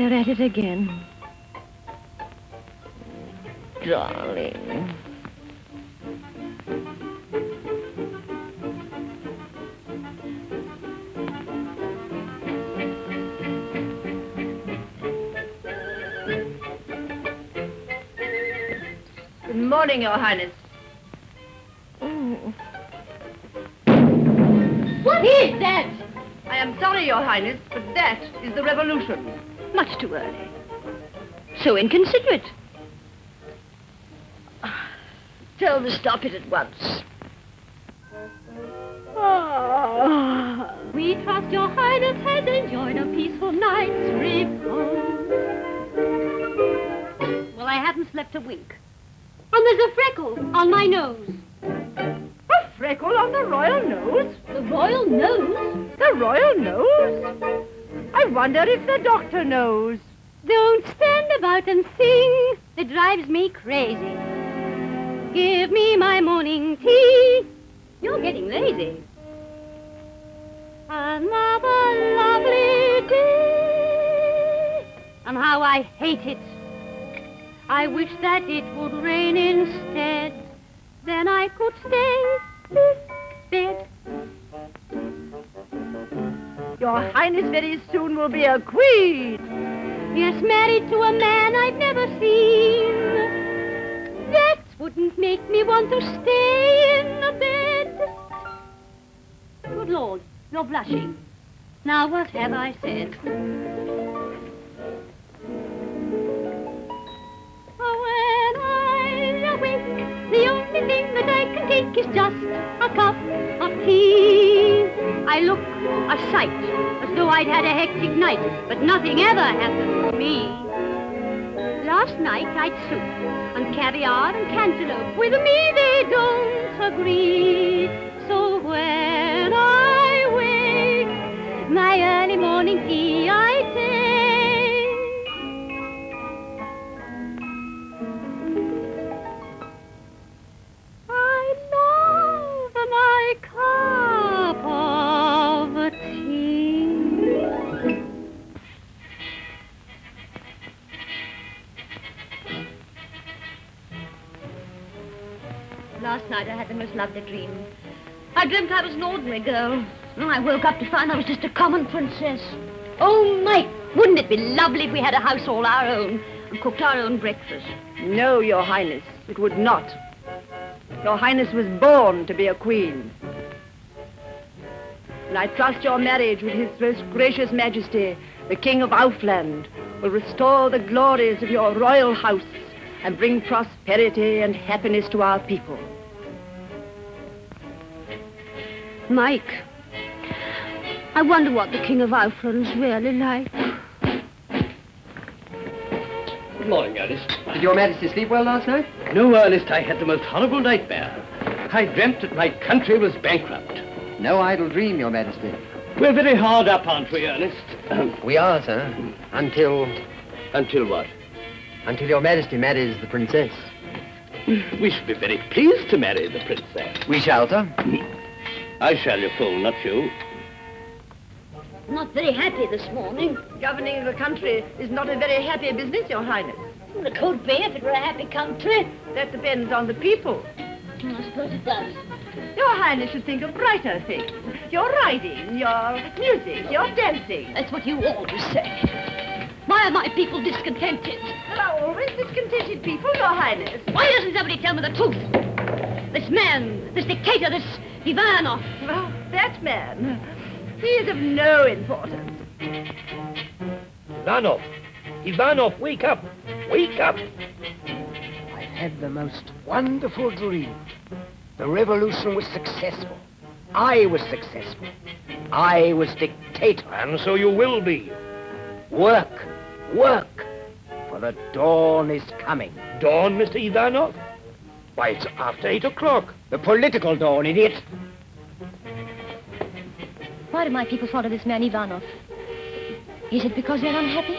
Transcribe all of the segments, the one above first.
they're at it again. Darling. Good morning, Your Highness. Oh. What is that? I am sorry, Your Highness, but that is the revolution. Much too early. So inconsiderate. Tell them to stop it at once. We trust Your Highness has enjoyed a peaceful night's repose. Well, I haven't slept a wink. And there's a freckle on my nose. A freckle on the royal nose? The royal nose? The royal nose? I wonder if the doctor knows. Don't stand about and sing. It drives me crazy. Give me my morning tea. You're getting lazy. Another lovely day. And how I hate it. I wish that it would rain instead. Then I could stay in bed. Your Highness very soon will be a queen. Yes, married to a man I've never seen. That wouldn't make me want to stay in the bed. Good Lord, you're blushing. Now what have I said? When I awake, the only thing that I can take is just a cup of tea. I look a sight, as though I'd had a hectic night, but nothing ever happened to me. Last night I'd soup and caviar and cantaloupe. With me they don't agree. So when I wake, my early morning tea I take. I love my cup of tea. Last night I had the most lovely dream. I dreamt I was an ordinary girl. And I woke up to find I was just a common princess. Oh, Mike, wouldn't it be lovely if we had a house all our own and cooked our own breakfast? No, Your Highness, it would not. Your Highness was born to be a queen. And I trust your marriage with His most gracious Majesty, the King of Aufland, will restore the glories of your royal house and bring prosperity and happiness to our people. Mike, I wonder what the King of Aufland's really like. Good morning, Ernest. Did your Majesty sleep well last night? No, Ernest, I had the most horrible nightmare. I dreamt that my country was bankrupt. No idle dream, your Majesty. We're very hard up, aren't we, Ernest? We are, sir. Until what? Until your Majesty marries the princess. We should be very pleased to marry the princess. We shall, sir. I shall, you fool, not you. Not very happy this morning. Governing the country is not a very happy business, Your Highness. Well, it could be if it were a happy country. That depends on the people. I suppose it does. Your Highness should think of brighter things. Your riding, your music, your dancing. That's what you always say. Why are my people discontented? There are always discontented people, Your Highness. Why doesn't somebody tell me the truth? This man, this dictator, this Ivanov. Well, that man, he is of no importance. Ivanov, wake up! Wake up! I had the most wonderful dream. The revolution was successful. I was successful. I was dictator. And so you will be. Work, work, for the dawn is coming. Dawn, Mr. Ivanov? Why, it's after 8 o'clock. The political dawn, idiot. Why do my people follow this man Ivanov? Is it because they're unhappy?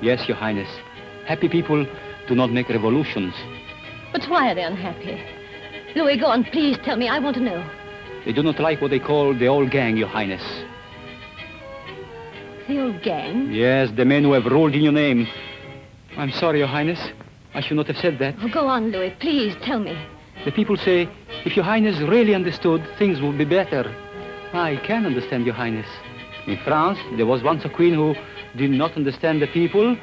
Yes, Your Highness. Happy people do not make revolutions. But why are they unhappy? Louis, go on, please tell me. I want to know. They do not like what they call the old gang, Your Highness. The old gang? Yes, the men who have rolled in your name. I'm sorry, Your Highness. I should not have said that. Oh, go on, Louis. Please, tell me. The people say, if Your Highness really understood, things would be better. I can understand, Your Highness. In France, there was once a queen who did not understand the people.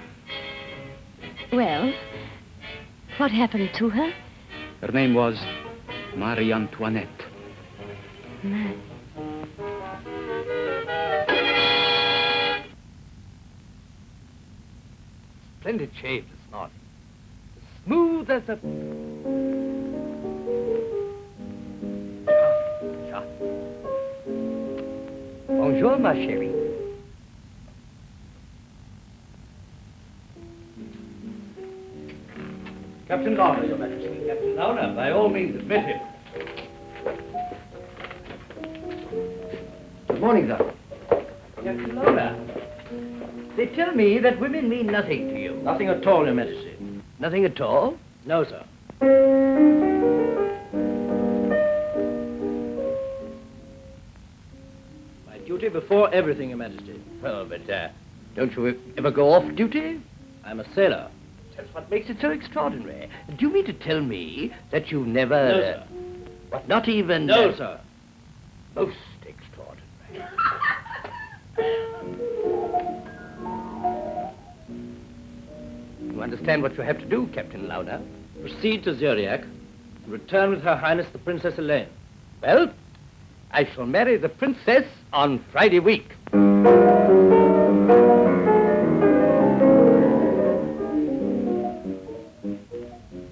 Well, what happened to her? Her name was Marie Antoinette. Splendid shave this morning. Smooth as a... Ah. Bonjour, ma chérie. Captain Lorna, Your Majesty. Captain Lorna, by all means, admit him. Good morning, sir. Captain Lorna, they tell me that women mean nothing to you. Nothing at all, Your Majesty. Nothing at all? No, sir. My duty before everything, Your Majesty. Oh, but don't you ever go off duty? I'm a sailor. That's what makes it so extraordinary. Do you mean to tell me that you never... No, sir. What, not even... No, sir. Most extraordinary. You understand what you have to do, Captain Lauder? Proceed to Zuriach and return with Her Highness the Princess Elaine. Well, I shall marry the princess on Friday week.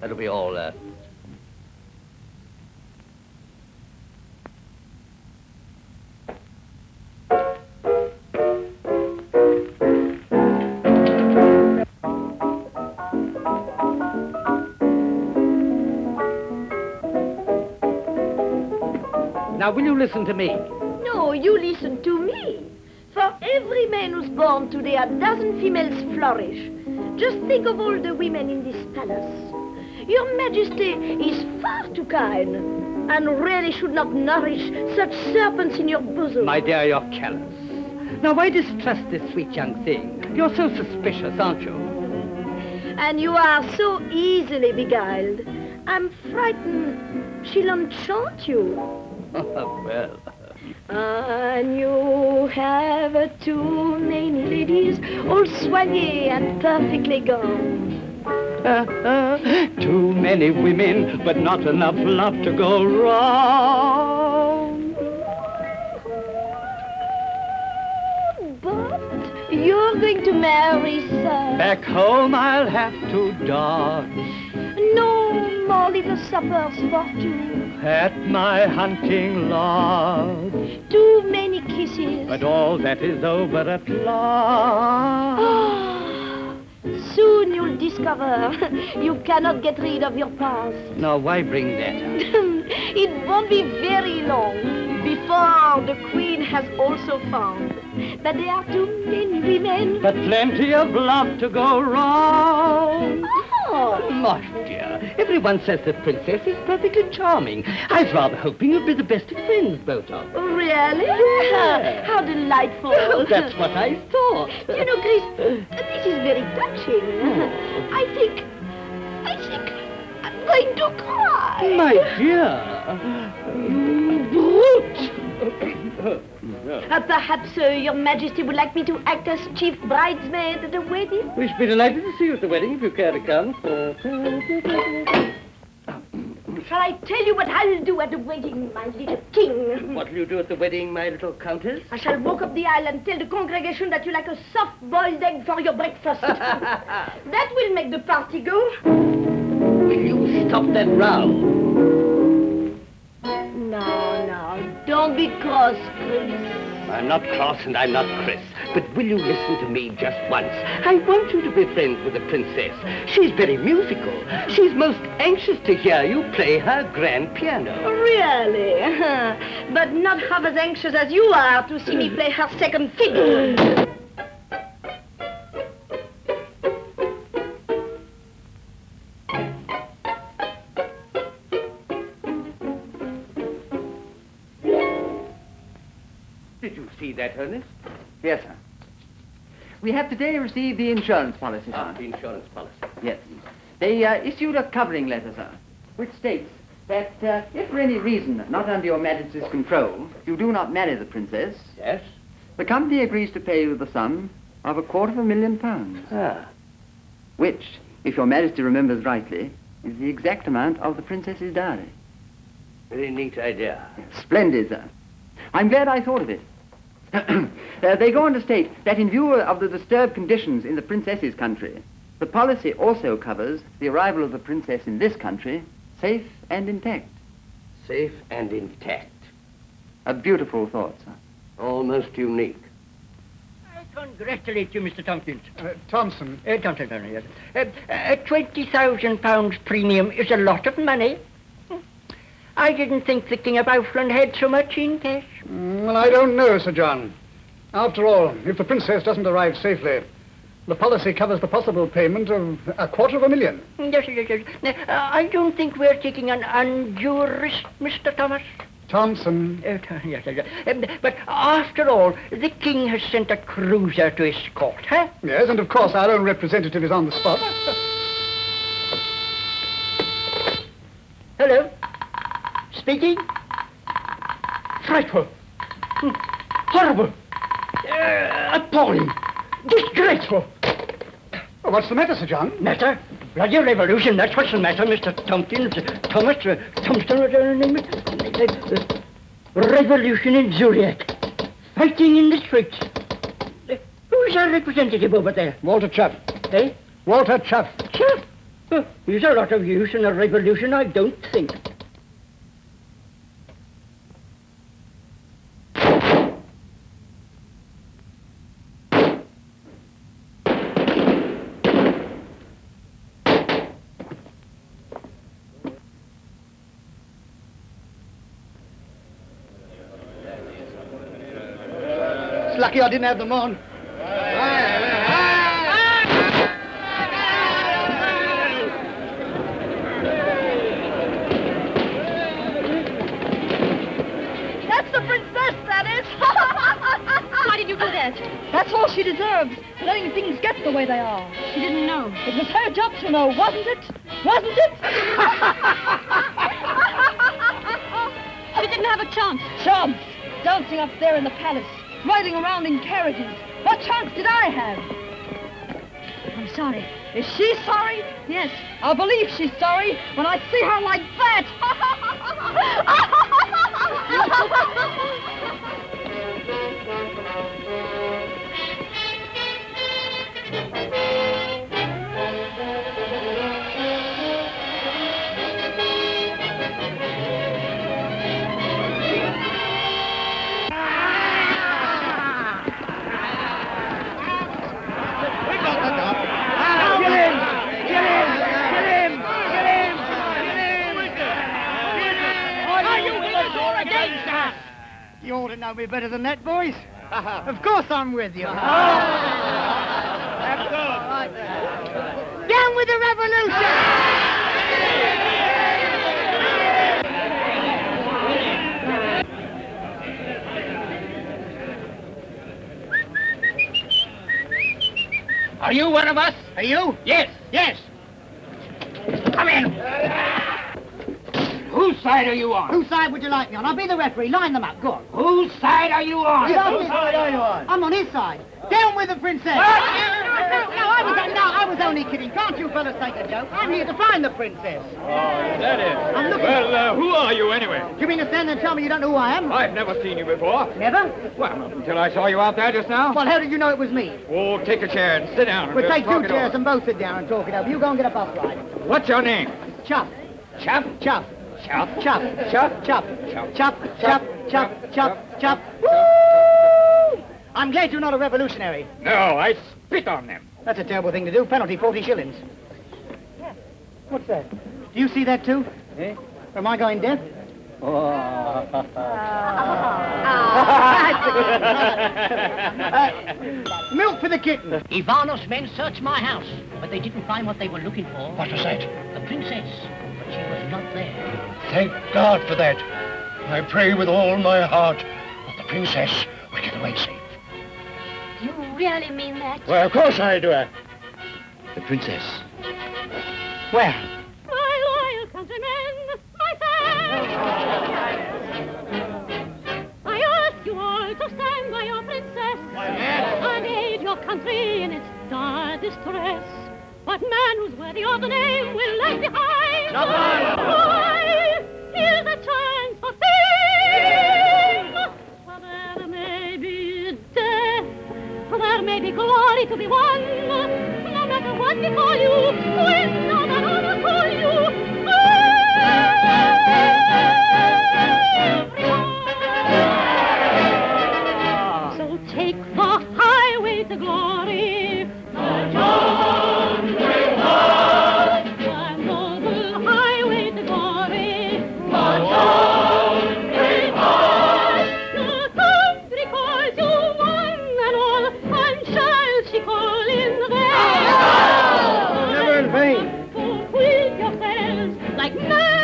That'll be all, Now, will you listen to me? No, you listen to me. For every man who's born today, a dozen females flourish. Just think of all the women in this palace. Your Majesty is far too kind, and really should not nourish such serpents in your bosom. My dear, you're callous. Now, why distrust this sweet young thing? You're so suspicious, aren't you? And you are so easily beguiled. I'm frightened she'll enchant you. Well... And you have too many ladies, all soignées and perfectly gone. Too many women, but not enough love to go wrong. But you're going to marry, sir. Back home I'll have to dodge. No more little suppers for two. At my hunting lodge. Too many kisses. But all that is over at last. Ah, soon you'll discover you cannot get rid of your past. Now, why bring that up? It won't be very long before the Queen has also found that there are too many women. But plenty of love to go wrong. Oh. My dear, everyone says the princess is perfectly charming. I was rather hoping you'd be the best of friends, both of you. Really? Yeah. How delightful. That's what I thought. You know, Chris, this is very touching. I think I'm going to cry. My dear, you brute. Perhaps Your Majesty would like me to act as chief bridesmaid at the wedding? We should be delighted to see you at the wedding if you care to come. Shall I tell you what I'll do at the wedding, my little king? What will you do at the wedding, my little countess? I shall walk up the aisle and tell the congregation that you like a soft-boiled egg for your breakfast. That will make the party go. Will you stop that row? No, don't be cross, Chris. I'm not cross and I'm not Chris. But will you listen to me just once? I want you to be friends with the princess. She's very musical. She's most anxious to hear you play her grand piano. Really? But not half as anxious as you are to see me play her second fiddle. Did you see that, Ernest? Yes, sir. We have today received the insurance policy, sir. The insurance policy. Yes. They issued a covering letter, sir, which states that if for any reason not under your Majesty's control you do not marry the princess, Yes? the company agrees to pay you the sum of £250,000. Ah. Which, if your Majesty remembers rightly, is the exact amount of the princess's dowry. Very neat idea. Splendid, sir. I'm glad I thought of it. They go on to state that in view of the disturbed conditions in the princess's country, the policy also covers the arrival of the princess in this country safe and intact. Safe and intact. A beautiful thought, sir. Almost unique. I congratulate you, Mr. Tompkins. Thompson. Thompson, yes. £20,000 premium is a lot of money. I didn't think the King of Iceland had so much in cash. Well, I don't know, Sir John. After all, if the princess doesn't arrive safely, the policy covers the possible payment of £250,000. Yes. Now, I don't think we're taking an undue risk, Mr. Thomas. Thompson. Yes. But after all, the King has sent a cruiser to escort her. Yes, and of course our own representative is on the spot. Hello? Speaking? Frightful. Horrible. Appalling. Disgraceful. Oh, what's the matter, Sir John? Matter? Bloody revolution, that's what's the matter, Mr. Tompkins. Thomas, Thompson, what's her name? Revolution in Zodiac. Fighting in the streets. Who's our representative over there? Walter Chuff. Eh? Walter Chuff. Chuff? He's a lot of use in a revolution, I don't think. It's lucky I didn't have them on. That's the princess, that is. Why did you do that? That's all she deserves, letting things get the way they are. She didn't know. It was her job to know, wasn't it? Wasn't it? She didn't have a chance. Chance! Dancing up there in the palace, riding around in carriages. What chance did I have? I'm sorry. Is she sorry? Yes. I'll believe she's sorry when I see her like that. You ought to know me better than that, boys. Of course I'm with you. Down with the revolution! Are you one of us? Are you? Yes. Yes. Come in. Whose side are you on? Whose side would you like me on? I'll be the referee. Line them up. Go on. Whose side are you on? Whose side are you on? I'm on his side. Down with the princess. No, I was only kidding. Can't you fellas take a joke? I'm here to find the princess. Oh, that is. I'm looking. Well, who are you anyway? Do you mean to stand there and tell me you don't know who I am? I've never seen you before. Never? Well, not until I saw you out there just now. Well, how did you know it was me? Oh, take a chair and sit down. And We'll we'll take talk two it chairs over. and both sit down and talk it over. You go and get a bus ride. What's your name? Chuff. Chuff? Chuff. Chuff? Chuff. Chuff? Chuff. Chuff. Chuff. Chuff. Chuff. Chuff. Chuff. Woo! I'm glad you're not a revolutionary. No, I spit on them. That's a terrible thing to do. Penalty, 40 shillings. What's that? Do you see that too? Eh? Am I going deaf? Milk for the kitten. Ivanov's men searched my house, but they didn't find what they were looking for. What was that? The princess, but she was not there. Thank God for that. I pray with all my heart that the princess will get away safe. You really mean that? Well, of course I do. The princess. Where? My loyal countrymen, my fans! I ask you all to stand by your princess and aid your country in its dire distress. What man who's worthy of the name will lag behind? Why, here's a chance for fame! For there may be death, there may be glory to be won. No matter what befall you, when not an honor call you, everyone. So take the highway to glory. The John Grey Horse. The noble highway to glory. The John Grey Horse. Your country calls you one and all, and shall she call in vain? Never in vain. To quit yourselves like men.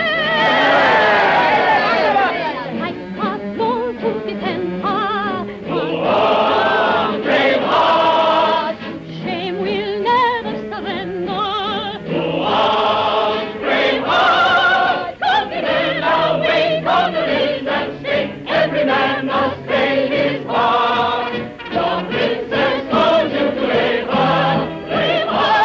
Like Cosmo to defend her. Brave heart. Shame will never surrender. Brave heart. Countrymen, away, countrymen, and sing. Every man must play his part. Your princess calls you to brave heart. Brave heart.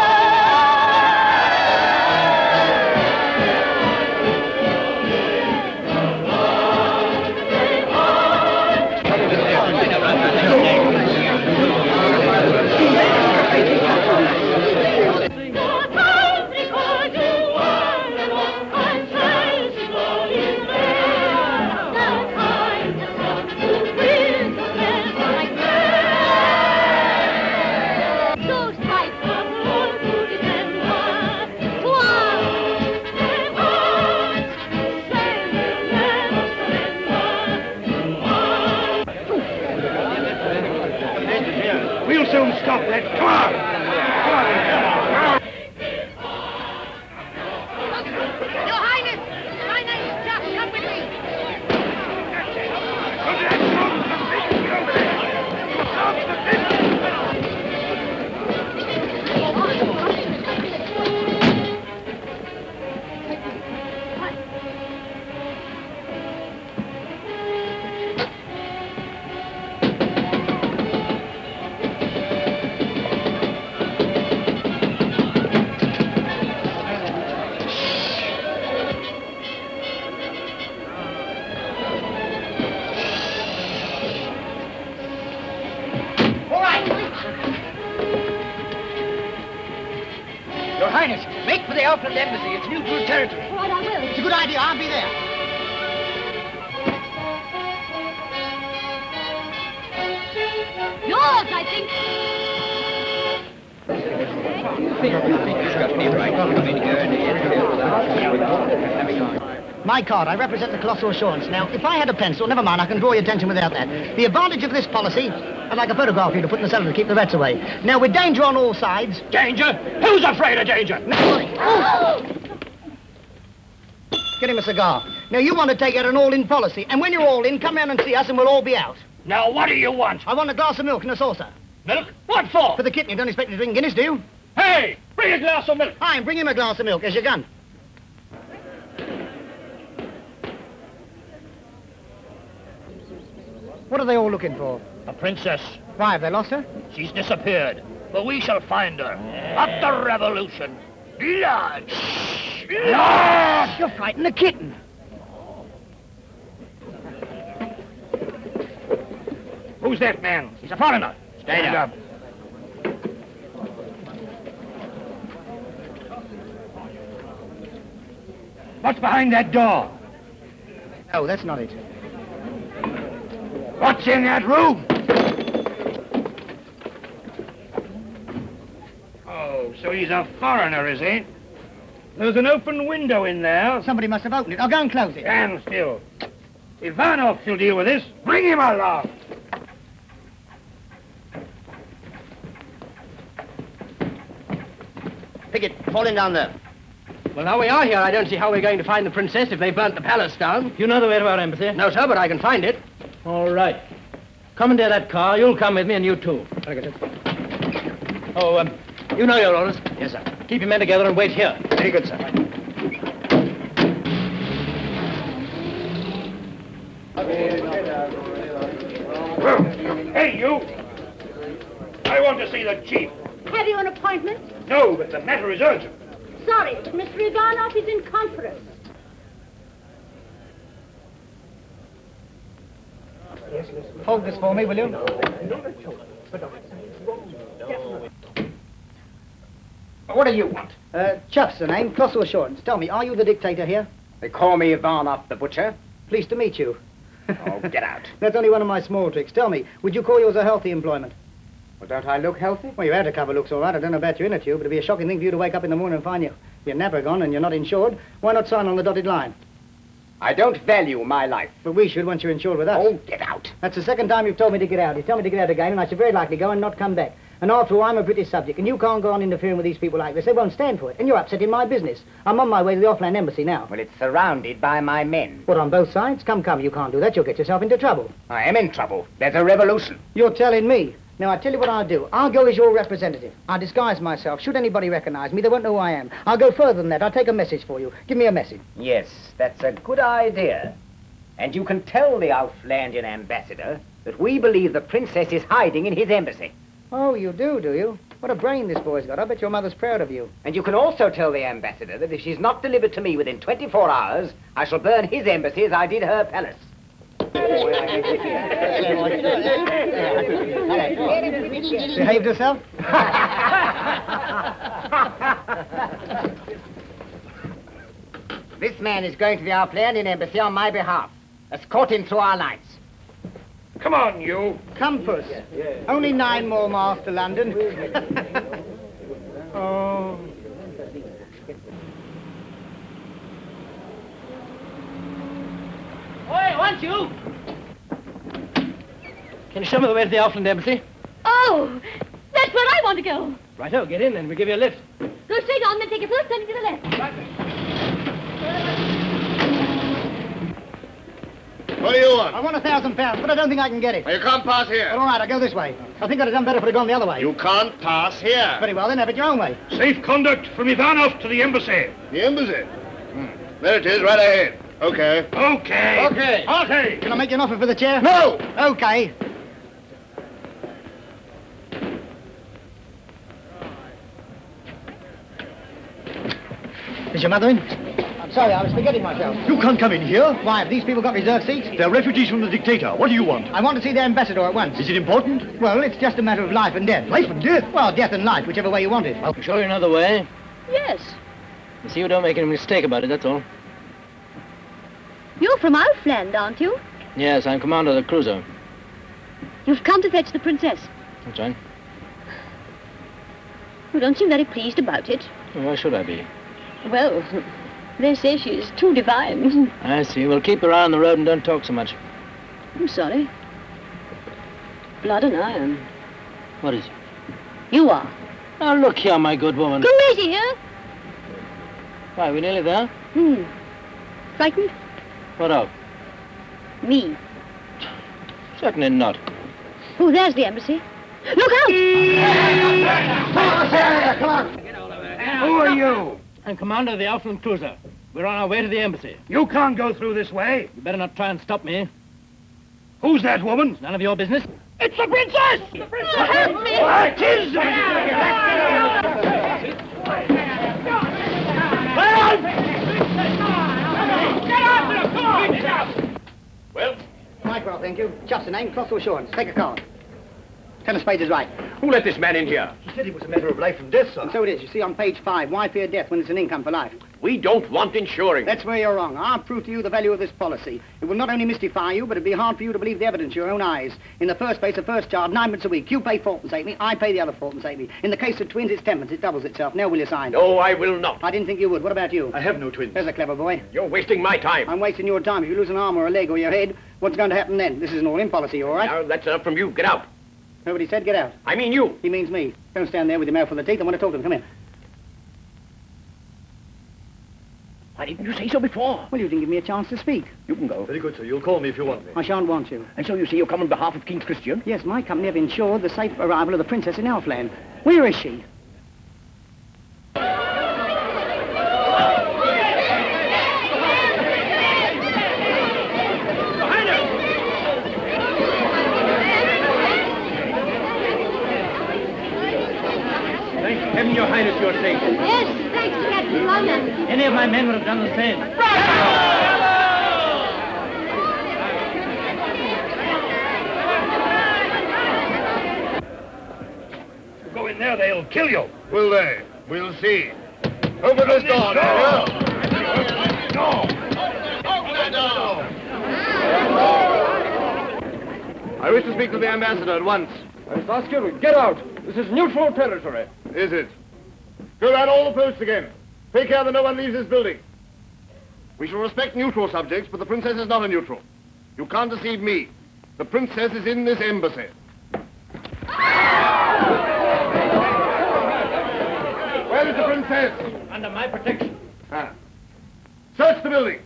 Your country calls you one and all, and shall she call in vain? The time has come to win yourself like men. So strike for all to defend her. To arms, brave hearts, shame will never surrender. We'll soon stop that. Come on! Your Highness! My name's Jack. Come with me. All right. Your Highness, make for the Outland Embassy. It's neutral territory. All right, I will. It's a good idea. I'll be there. Yours, I think. My card, I represent the Colossal Assurance. Now, if I had a pencil, never mind, I can draw your attention without that. The advantage of this policy, I'd like a photograph of you to put in the cellar to keep the rats away. Now, with danger on all sides... Danger? Who's afraid of danger? Get him a cigar. Now, you want to take out an all-in policy, and when you're all in, come round and see us and we'll all be out. Now, what do you want? I want a glass of milk and a saucer. Milk? What for? For the kitten, you don't expect me to drink Guinness, do you? Hey, bring a glass of milk. Fine, bring him a glass of milk. Here's your gun. What are they all looking for? A princess. Why, have they lost her? She's disappeared. But we shall find her. At the revolution. Blood. Blood. You're frightened the kitten. Who's that man? He's a foreigner. Stand up. What's behind that door? Oh, that's not it. What's in that room? Oh, so he's a foreigner, is he? There's an open window in there. Somebody must have opened it. I'll go and close it. Stand still. Ivanov shall deal with this. Bring him along. Pickett, fall in down there. Well, now we are here, I don't see how we're going to find the princess if they burnt the palace down. You know the way to our embassy? No, sir, but I can find it. All right. Commandeer that car. You'll come with me, and you too. Very good, sir. Oh, you know your orders. Yes, sir. Keep your men together and wait here. Very good, sir. Hey, you! I want to see the chief. Have you an appointment? No, but the matter is urgent. Sorry, Mr. Ivanov is in conference. Hold this for me, will you? What do you want? Chuff's the name, Colossal Assurance. Tell me, are you the dictator here? They call me Ivanov the Butcher. Pleased to meet you. Oh, get out. That's only one of my small tricks. Tell me, would you call yours a healthy employment? Well, don't I look healthy? Well, your hair to cover looks all right. I don't know about your inner tube, but it'd be a shocking thing for you to wake up in the morning and find your napper gone and you're not insured. Why not sign on the dotted line? I don't value my life. But we should once you're insured with us. Oh, get out. That's the second time you've told me to get out. You tell me to get out again, and I should very likely go and not come back. And after all, I'm a British subject, and you can't go on interfering with these people like this. They won't stand for it, and you're upsetting my business. I'm on my way to the Offland Embassy now. Well, it's surrounded by my men. What, on both sides? Come, you can't do that. You'll get yourself into trouble. I am in trouble. There's a revolution. You're telling me. Now, I tell you what I'll do. I'll go as your representative. I'll disguise myself. Should anybody recognize me, they won't know who I am. I'll go further than that. I'll take a message for you. Give me a message. Yes, that's a good idea. And you can tell the Auflandian ambassador that we believe the princess is hiding in his embassy. Oh, you do you? What a brain this boy's got. I bet your mother's proud of you. And you can also tell the ambassador that if she's not delivered to me within 24 hours, I shall burn his embassy as I did her palace. Behaved yourself? This man is going to the Auflandian embassy on my behalf. Escort him through our lines. Come on, you. Come, Puss. Only 9 more miles to London. Oh. Oi, want you? Can you show me the way to the Aufland Embassy? Oh, that's where I want to go. Righto, get in and we'll give you a lift. Go straight on, then take a first turning to the left. What do you want? I want £1,000, but I don't think I can get it. Well, you can't pass here. Well, all right, I'll go this way. I think I'd have done better if I'd gone the other way. You can't pass here. Very well, then have it your own way. Safe conduct from Ivanov to the embassy. The embassy? There it is, right ahead. Okay. Okay. Okay. Okay. Can I make you an offer for the chair? No! Okay. Is your mother in? I'm sorry, I was forgetting myself. You can't come in here. Why, have these people got reserved seats? They're refugees from the dictator. What do you want? I want to see the ambassador at once. Is it important? Well, it's just a matter of life and death. Life and death? Well, death and life, whichever way you want it. I'll show you another way. Yes. You see, you don't make any mistake about it, that's all. You're from Aufland, aren't you? Yes, I'm commander of the cruiser. You've come to fetch the princess. That's right. You don't seem very pleased about it. Well, why should I be? Well, they say she's too divine. I see. Well, keep her eye on the road and don't talk so much. I'm sorry. Blood and iron. What is it? You are. Now, look here, my good woman. Crazy, huh? Why, we nearly there? Frightened? What of? Me. Certainly not. Oh, there's the embassy. Look out! Come on. Who are you? I'm commander of the Aufland cruiser. We're on our way to the embassy. You can't go through this way. You better not try and stop me. Who's that woman? It's none of your business. It's the princess! The princess! Help me! It is the Well? Mycroft, thank you. Just the name, Colossal Assurance. Take a card. Tenor Spades is right. Who let this man in here? He said it was a matter of life and death, sir. And so it is. You see on page 5, why fear death when it's an income for life? We don't want insuring. That's where you're wrong. I'll prove to you the value of this policy. It will not only mystify you, but it'll be hard for you to believe the evidence your own eyes. In the first place, the first charge, 9 pence a week. You pay 4 pence halfpenny, I pay the other 4 pence halfpenny. In the case of twins, it's 10 pence. It doubles itself. Now will you sign? No, I will not. I didn't think you would. What about you? I have no twins. There's a clever boy. You're wasting my time. I'm wasting your time. If you lose an arm or a leg or your head, what's going to happen then? This is an all-in policy, all right? Now, that's enough from you. Get out. Nobody said get out. I mean you. He means me. Don't stand there with your mouth full of teeth. I want to talk to him. Come here. Why didn't you say so before? Well, you didn't give me a chance to speak. You can go. Very good, sir. You'll call me if you want me. I shan't want you. And so you say you come on behalf of King's Christian? Yes, my company have ensured the safe arrival of the princess in Elfland. Where is she? Thank heaven, Your Highness, you're safe. Yes, thanks, Captain London. Any of my men would have done the same. You go in there, they'll kill you. Will they? We'll see. Open this door, now. I wish to speak to the ambassador at once. I must ask you to get out. This is neutral territory. Is it? Go round all the posts again. Take care that no one leaves this building. We shall respect neutral subjects, but the princess is not a neutral. You can't deceive me. The princess is in this embassy. Where is the princess? Under my protection. Ah. Search the building.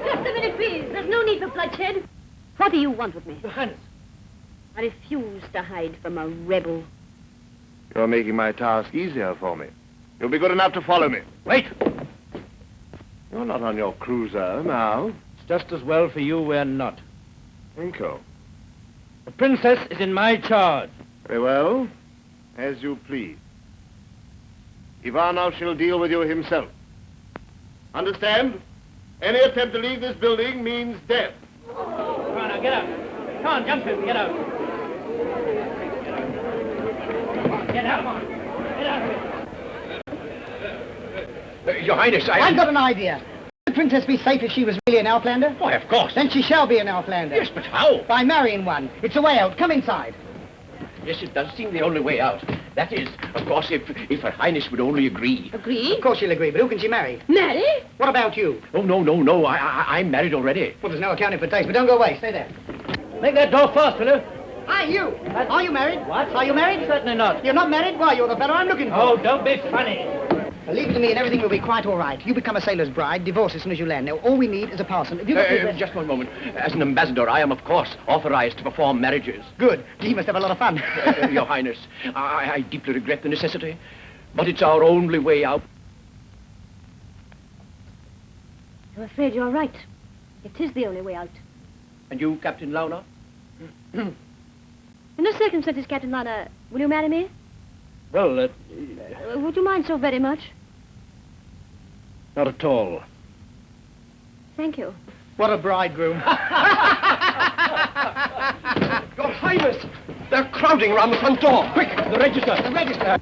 Just a minute, please. There's no need for bloodshed. What do you want with me? Your Highness. I refuse to hide from a rebel. You're making my task easier for me. You'll be good enough to follow me. Wait. You're not on your cruiser now. It's just as well for you we're not. Inko. The princess is in my charge. Very well. As you please. Ivanov shall deal with you himself. Understand? Any attempt to leave this building means death. Come on, now, get out. Come on, jump in, get out. Get out, come on. Get out. Your Highness, I've got an idea. Would the princess be safe if she was really an Outlander? Why, of course. Then she shall be an Outlander. Yes, but how? By marrying one. It's a way out. Come inside. Yes, it does seem the only way out. That is, of course, if Her Highness would only agree. Agree? Of course she'll agree, but who can she marry? Marry? What about you? Oh, no. I'm married already. Well, there's no accounting for taste, but don't go away. Stay there. Make that door fast, will you? Hi, you. Are you married? What? Are you married? Certainly not. You're not married? Why, you're the fellow I'm looking for. Oh, don't be funny. Now, leave it to me and everything will be quite all right. You become a sailor's bride, divorce as soon as you land. Now, all we need is a parson. Have you got Just one moment. As an ambassador, I am, of course, authorized to perform marriages. Good. He must have a lot of fun. Your Highness, I deeply regret the necessity, but it's our only way out. I'm afraid you're right. It is the only way out. And you, Captain Launa? In those circumstances, Captain Lana, will you marry me? Well, Would you mind so very much? not at all. Thank you. What a bridegroom. Your Highness! They're crowding around the front door. Quick, the register. The register.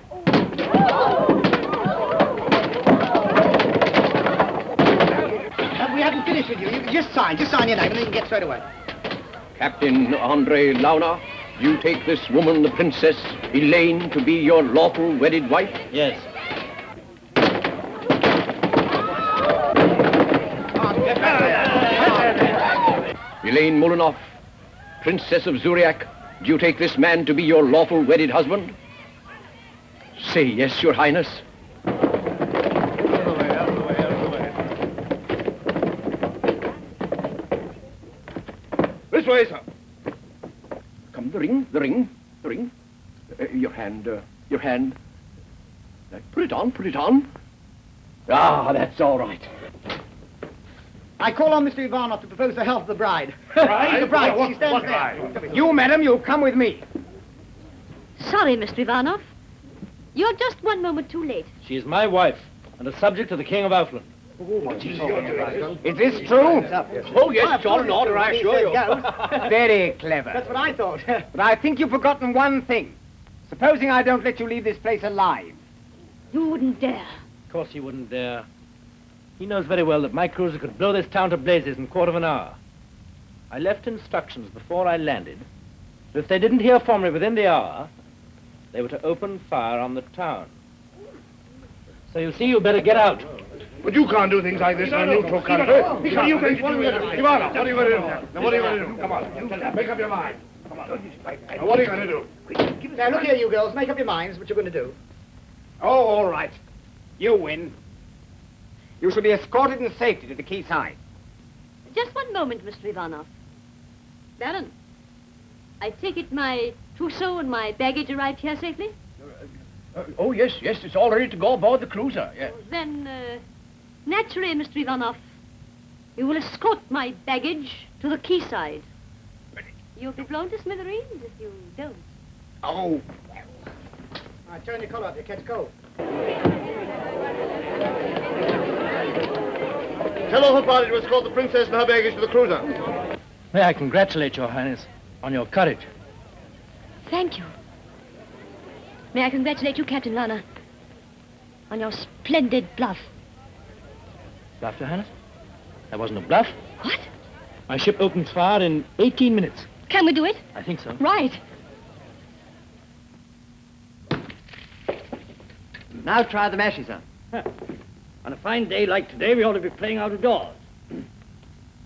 We haven't finished with you. You can just sign your name and then you can get straight away. Captain Andre Launa, you take this woman, the Princess Elaine, to be your lawful wedded wife? Yes. Elaine Mulinoff, Princess of Zuriak, do you take this man to be your lawful wedded husband? Say yes, Your Highness. This way, sir. Come, the ring. Your hand. Put it on. Ah, that's all right. I call on Mr. Ivanov to propose the health of the bride. Bride? The bride. What She stands bride? there. You, madam, you'll come with me. Sorry, Mr. Ivanov. You're just one moment too late. She is my wife, and a subject to the King of Outland. Is this true? Oh, yes, it's all in order, I assure you. Very clever. That's what I thought. But I think you've forgotten one thing. Supposing I don't let you leave this place alive. You wouldn't dare. Of course he wouldn't dare. He knows very well that my cruiser could blow this town to blazes in a quarter of an hour. I left instructions before I landed that if they didn't hear from me within the hour, they were to open fire on the town. So you see, you better get out. But you can't do things like this in a neutral country. What are you going to do? Ivanov, what are you going to do? Now, what are you going to do? Come on. Make up your mind. Come on. Now, what are you going to do? Now, look here, you girls. Make up your minds what you're going to do. Oh, all right. You win. You shall be escorted in safety to the quayside. Just one moment, Mr. Ivanov. Baron, I take it my trousseau and my baggage arrived here safely? Oh, yes, it's all ready to go aboard the cruiser, yes. Then, naturally, Mr. Ivanov, you will escort my baggage to the quayside. You'll be blown to smithereens if you don't. Oh. Turn your collar up, you catch cold. Tell all the party to escort the princess and her baggage to the cruiser. May I congratulate your highness on your courage. Thank you. May I congratulate you, Captain Lana, on your splendid bluff. Bluff, your highness? That wasn't a bluff. What? My ship opens fire in 18 minutes. Can we do it? I think so. Right. Now try the mashie, sir. On a fine day like today, we ought to be playing out of doors.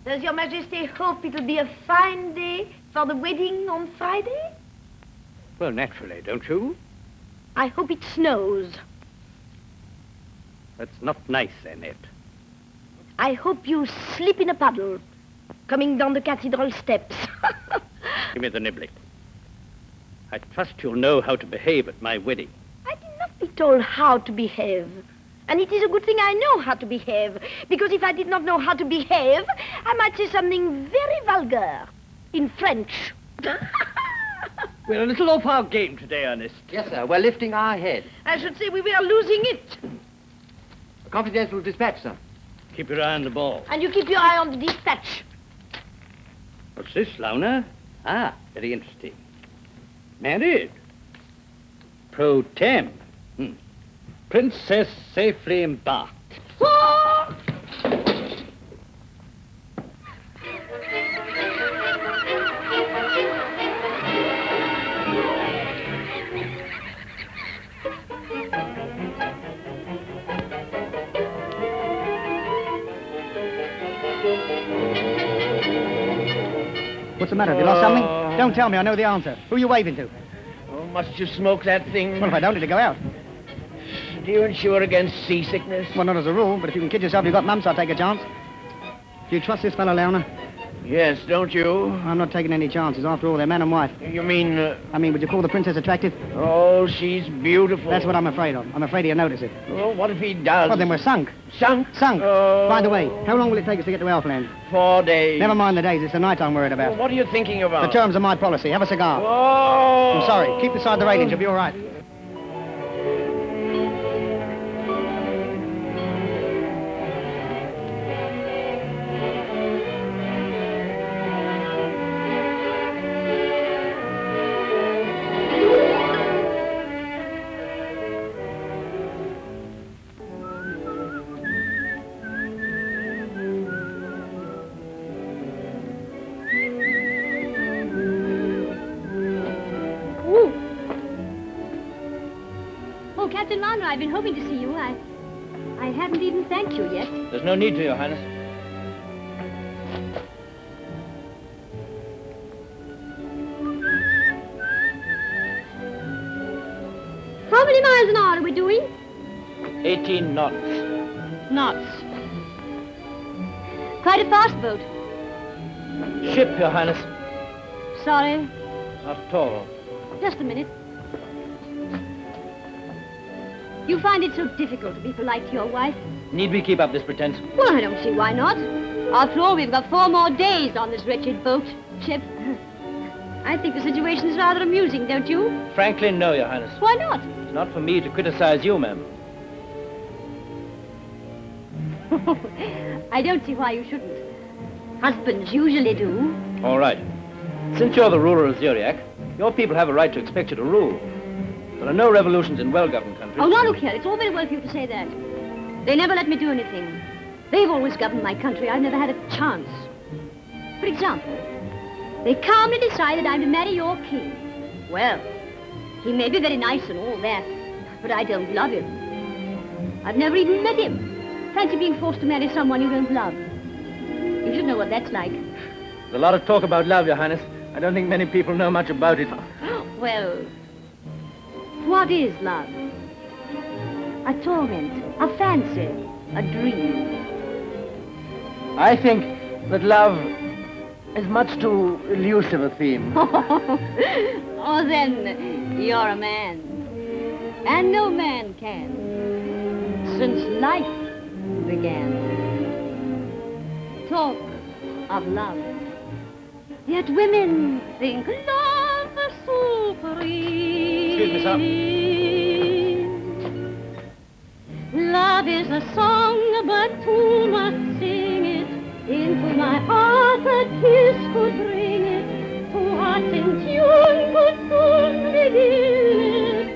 Does Your Majesty hope it'll be a fine day for the wedding on Friday? Well, naturally, don't you? I hope it snows. That's not nice, Annette. I hope you slip in a puddle coming down the cathedral steps. Give me the niblick. I trust you'll know how to behave at my wedding. I did not be told how to behave. And it is a good thing I know how to behave, because if I did not know how to behave, I might say something very vulgar in French. We're a little off our game today, Ernest. Yes, sir. We're lifting our head. I should say we were losing it. A confidential dispatch, sir. Keep your eye on the ball. And you keep your eye on the dispatch. What's this, Launa? Ah, very interesting. Married. Pro tem. Princess safely embarked. What's the matter? Have you lost something? Don't tell me. I know the answer. Who are you waving to? Oh, must you smoke that thing? Well, if I don't, it'll go out. Do you insure against seasickness? Well, not as a rule, but if you can kid yourself you've got mumps, I'll take a chance. Do you trust this fellow, Leona? Yes, don't you? I'm not taking any chances. After all, they're man and wife. You mean... I mean, would you call the princess attractive? Oh, she's beautiful. That's what I'm afraid of. I'm afraid he'll notice it. Oh, what if he does? Well, then we're sunk. Sunk? Sunk. Oh. By the way, how long will it take us to get to Elfland? 4 days. Never mind the days. It's the night I'm worried about. Well, what are you thinking about? The terms of my policy. Have a cigar. Oh! I'm sorry. Keep beside the railing. You'll be all right. Captain Lana, I've been hoping to see you. I haven't even thanked you yet. There's no need to, Your Highness. How many miles an hour are we doing? 18 knots. Knots. Quite a fast boat. Ship, Your Highness. Sorry. Not at all. Just a minute. You find it so difficult to be polite to your wife? Need we keep up this pretense? Well, I don't see why not. After all, we've got 4 more days on this wretched boat, ship. I think the situation is rather amusing, don't you? Frankly, no, Your Highness. Why not? It's not for me to criticize you, ma'am. I don't see why you shouldn't. Husbands usually do. All right. Since you're the ruler of Zuriach, your people have a right to expect you to rule. There are no revolutions in well-governed countries. Oh, now look here. It's all very well for you to say that. They never let me do anything. They've always governed my country. I've never had a chance. For example, they calmly decided I'm to marry your king. Well, he may be very nice and all that, but I don't love him. I've never even met him. Fancy being forced to marry someone you don't love. You should know what that's like. There's a lot of talk about love, Your Highness. I don't think many people know much about it. Well, what is love? a torment, a fancy, a dream. I think that love is much too elusive a theme. Oh, then you're a man. And no man can. Since life began. Talk of love. Yet women think love supreme. Excuse me, sir. Love is a song, but two must sing it. Into my heart a kiss could bring it. Two hearts in tune could soon begin it.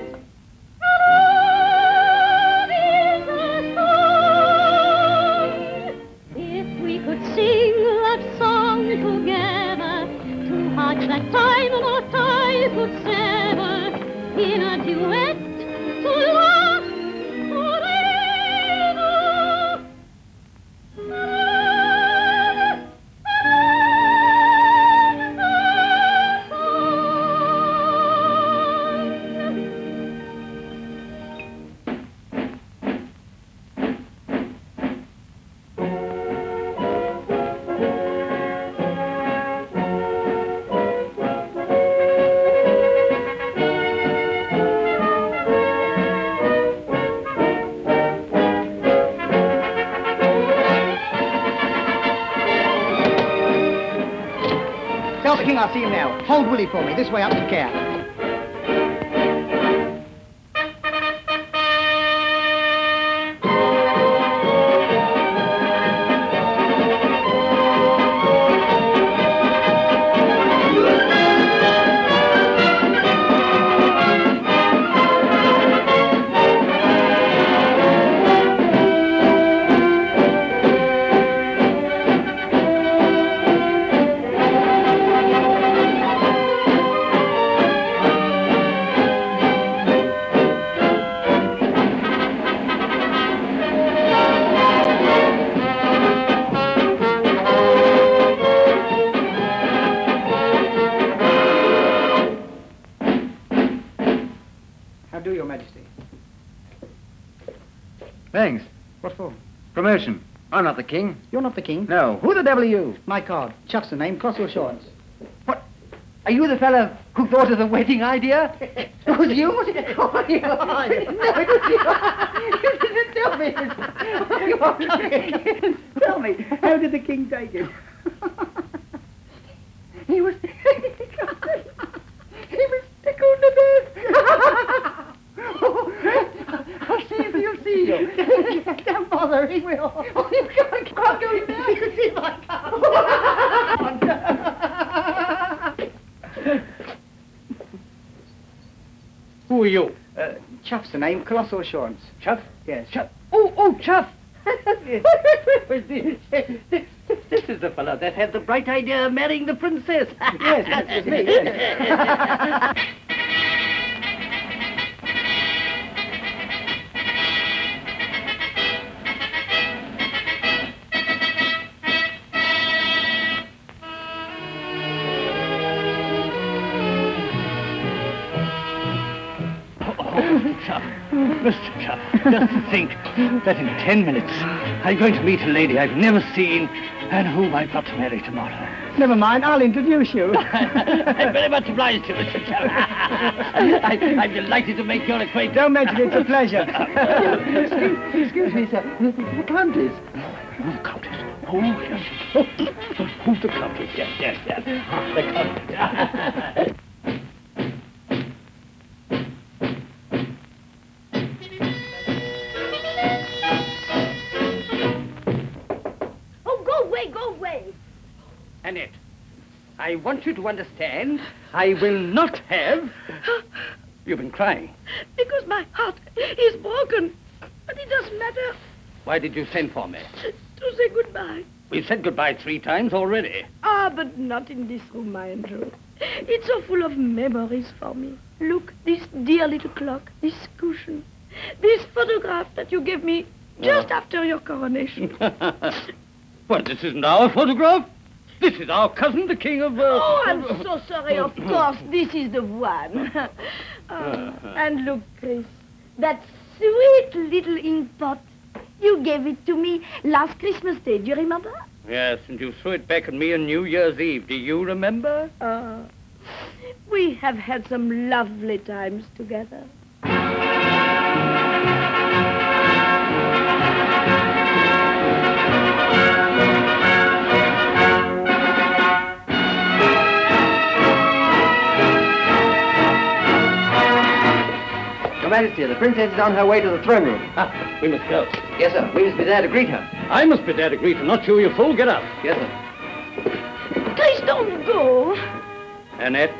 Love is a song. If we could sing that song together, two hearts that time nor tie could sever, in a duet to last forever. Tell the king I'll see him now. Hold Willie for me. This way up to care. How do, Your Majesty? Thanks. What for? Promotion. I'm not the king. You're not the king. No. Who the devil are you? My card. Chuck's the name. Cost you assurance. What? Are you the fella who thought of the wedding idea? It was you? Was it? Oh, you. No, it was you. You didn't tell me. You are lying. Tell me, how did the king take it? He was... He was tickled to death. I'll see if you'll see you. Don't bother, he will. Oh, you can't do it now. You can see my car. Who are you? Chuff's the name. Colossal assurance. Chuff? Yes. Chuff. Oh, Chuff. This is the fellow that had the bright idea of marrying the princess. Yes, that was me. Yes. Chuff, Mr. Chuff, just to think that in 10 minutes I'm going to meet a lady I've never seen and whom I've got to marry tomorrow. Never mind, I'll introduce you. I'm very much obliged to you, Mr. Chuff. I'm delighted to make your acquaintance. Don't mention it, it's a pleasure. Excuse me, sir. The Countess. Oh, the Countess. Oh, yes. Who's the Countess? Yes. The Countess. Go away. Annette, I want you to understand, I will not have... You've been crying. Because my heart is broken. But it doesn't matter. Why did you send for me? To say goodbye. We've said goodbye 3 times already. Ah, but not in this room, my angel. It's so full of memories for me. Look, this dear little clock, this cushion, this photograph that you gave me just after your coronation. Well, this isn't our photograph. This is our cousin, the king of... Oh, I'm so sorry. Of course, this is the one. And look, Chris, that Sweet little ink pot. You gave it to me last Christmas Day, do you remember? Yes, and you threw it back at me on New Year's Eve. Do you remember? We have had some lovely times together. Your Majesty, the princess is on her way to the throne room. Ah, we must go. Yes, sir. We must be there to greet her. I must be there to greet her, not you, you fool. Get up. Yes, sir. Please don't go. Annette.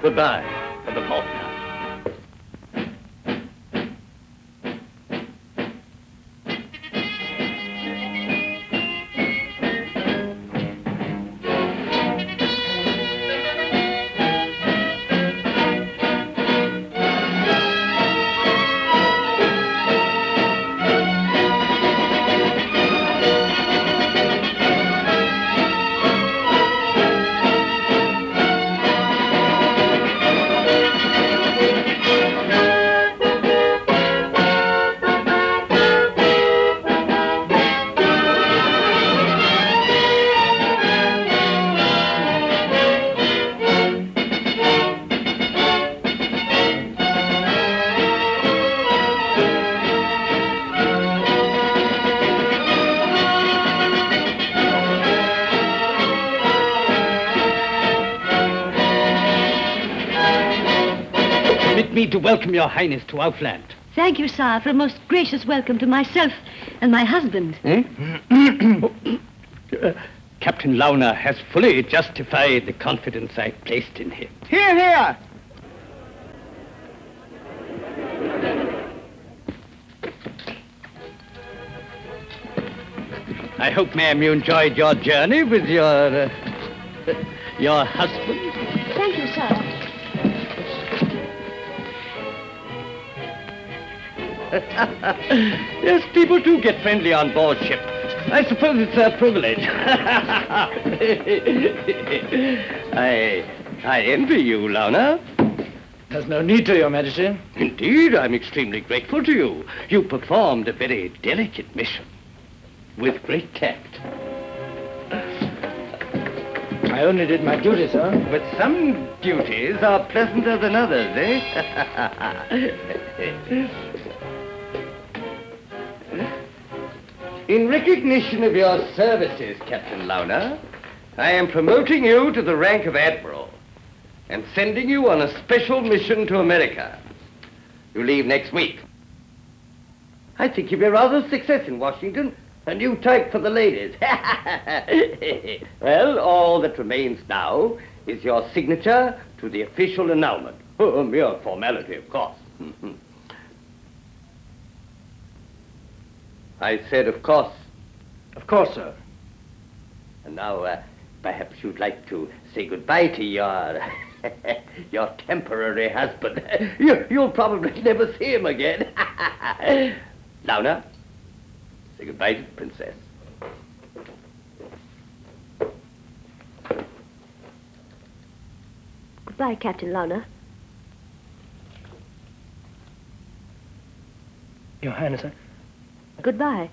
Goodbye for the fortnight. To welcome your Highness to Outland. Thank you, sire, for a most gracious welcome to myself and my husband. Captain Launer has fully justified the confidence I placed in him. Here, here! I hope, ma'am, you enjoyed your journey with your husband. Thank you, sire. Yes, people do get friendly on board ship. I suppose it's their privilege. I envy you, Launa. There's no need to, Your Majesty. Indeed, I'm extremely grateful to you. You performed a very delicate mission with great tact. I only did my duty, sir. But some duties are pleasanter than others, eh? In recognition of your services, Captain Launer, I am promoting you to the rank of Admiral and sending you on a special mission to America. You leave next week. I think you'll be rather a success in Washington. A new type for the ladies. Well, all that remains now is your signature to the official annulment. A mere formality, of course. I said, of course. Of course, sir. And now, perhaps you'd like to say goodbye to your your temporary husband. You'll probably never see him again. Launa, say goodbye to the princess. Goodbye, Captain Launer. Your Highness, sir. Goodbye.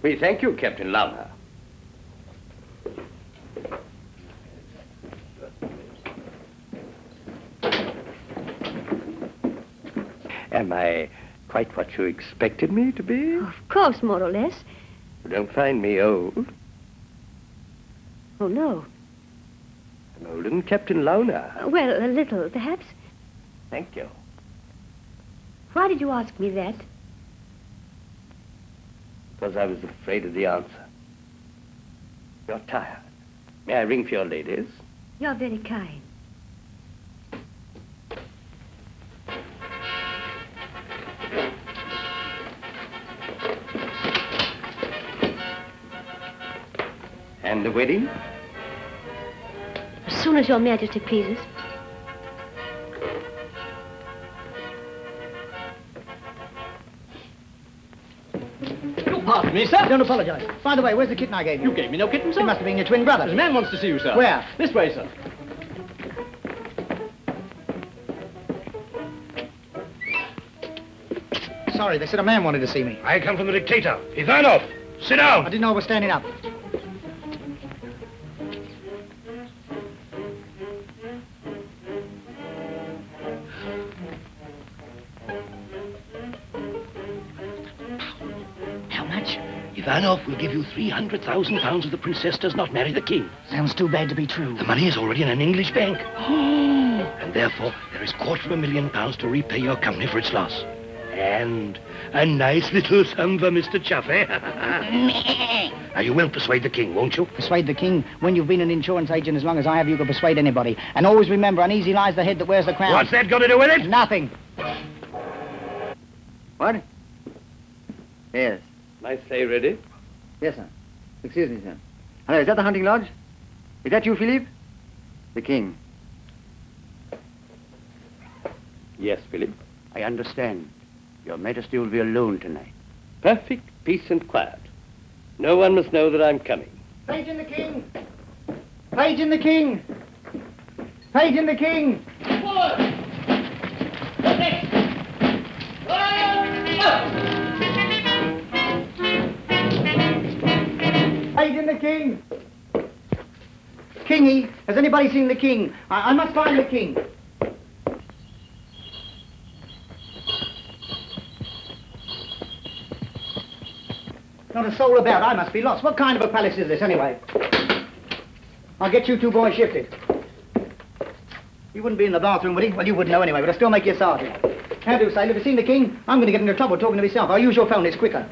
We thank you, Captain Launer. Am I quite what you expected me to be? Of course, more or less. You don't find me old. Oh, no. I'm older than Captain Launer. Well, a little, perhaps. Thank you. Why did you ask me that? Because I was afraid of the answer. You're tired. May I ring for your ladies? You're very kind. And the wedding? As soon as Your Majesty pleases. Look, Pardon me, sir. Don't apologize. By the way, where's the kitten I gave you? You gave me no kitten, sir. It must have been your twin brother. There's a man wants to see you, sir. Where? This way, sir. Sorry, they said a man wanted to see me. I come from the dictator. Ivanov, sit down. I didn't know I was standing up. How much? Ivanov will give you 300,000 pounds if the princess does not marry the king. Sounds too bad to be true. The money is already in an English bank. And therefore, there is £250,000 to repay your company for its loss. And a nice little sum for Mr. Chaffee. Now, you will persuade the king, won't you? Persuade the king? When you've been an insurance agent as long as I have, you can persuade anybody. And always remember, uneasy lies the head that wears the crown. What's that got to do with it? Nothing. What? Yes. My sleigh ready? Yes, sir. Excuse me, sir. Hello, is that the hunting lodge? Is that you, Philippe? The king. Yes, Philip. I understand. Your Majesty will be alone tonight. Perfect peace and quiet. No one must know that I'm coming. Page in the king! Page in the king! Page in the king! Page in the king! Kingy, has anybody seen the king? I must find the king. Not a soul about. I must be lost. What kind of a palace is this, anyway? I'll get you two boys shifted. You wouldn't be in the bathroom, would he? Well, you wouldn't know anyway, but I'll still make you a sergeant. How do, Sale? Have you seen the king? I'm going to get into trouble talking to myself. I'll use your phone. It's quicker.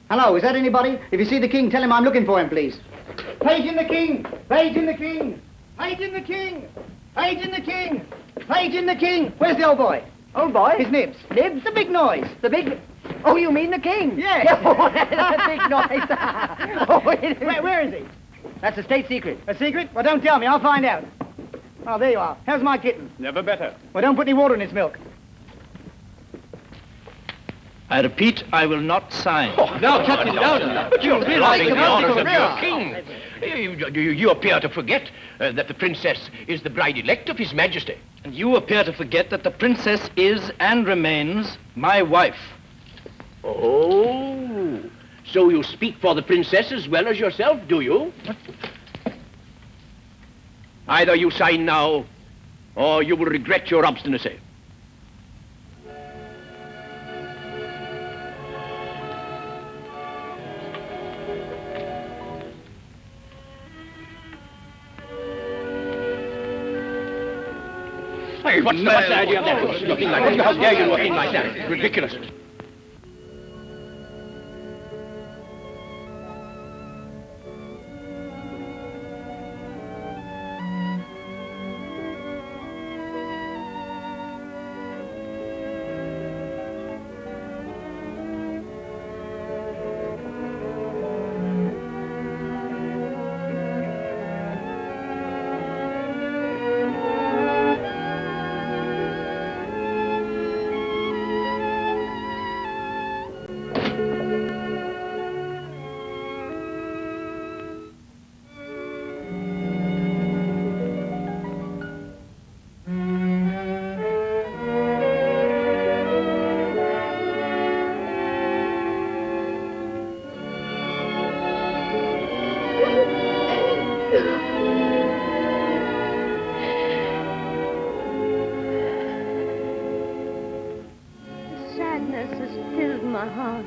Hello, is that anybody? If you see the king, tell him I'm looking for him, please. Page in the king! Page in the king! Page in the king! Page in the king! Page in the king! Where's the old boy? Old boy? His nibs. Nibs? The big noise. The big... Oh, you mean the king? Yes. The big noise. Oh, where is he? That's a state secret. A secret? Well, don't tell me. I'll find out. Oh, there you are. How's my kitten? Never better. Well, don't put any water in its milk. I repeat, I will not sign. Now, Captain, down. But you realize the honors of your Real. king. You appear to forget that the princess is the bride-elect of His Majesty. And you appear to forget that the princess is and remains my wife. Oh, so you speak for the princess as well as yourself, do you? Either you sign now, or you will regret your obstinacy. Hey, what's the idea of that? Looking like that? How dare you looking like that? It's ridiculous. Sadness has filled my heart.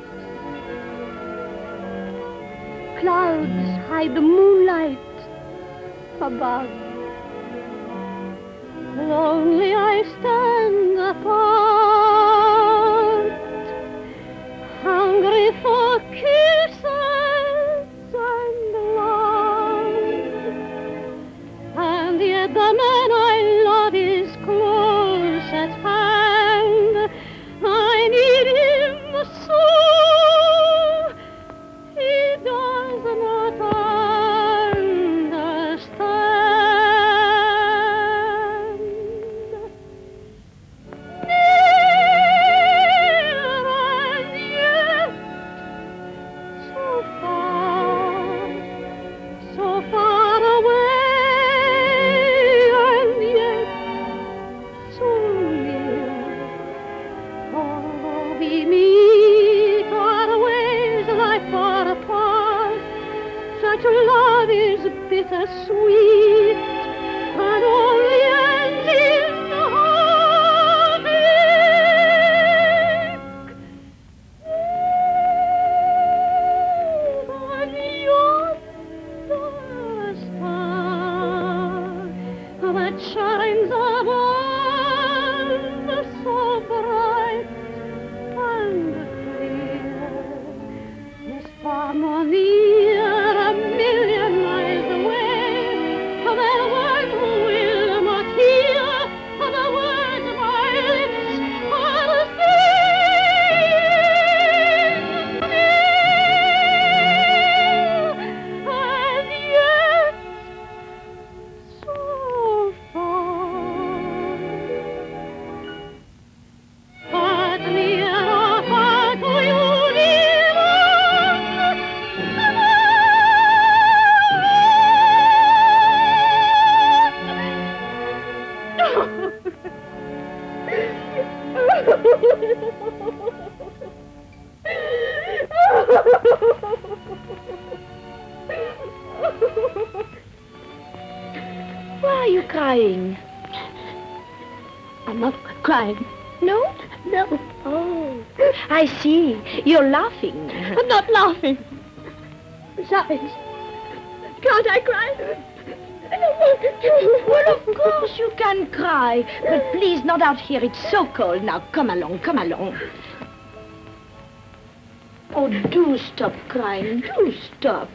Clouds hide the moonlight above. Lonely I stand apart, hungry for kisses and love. And yet the man I love is close at hand. I need him so. He does not understand. Near and yet sweet, and all the ends in the heartache. But yonder star that shines above, so bright and clear, is far more near, a million miles away, than one who will not hear the words of my lips are saying to me. And yet, so far, but nearer, far to you Why are you crying? I'm not crying. No? No. Oh, I see. You're laughing. I'm not laughing. Besides, can't I cry? Well, of course you can cry, but please not out here. It's so cold. Now, come along, come along. Oh, do stop crying. Do stop.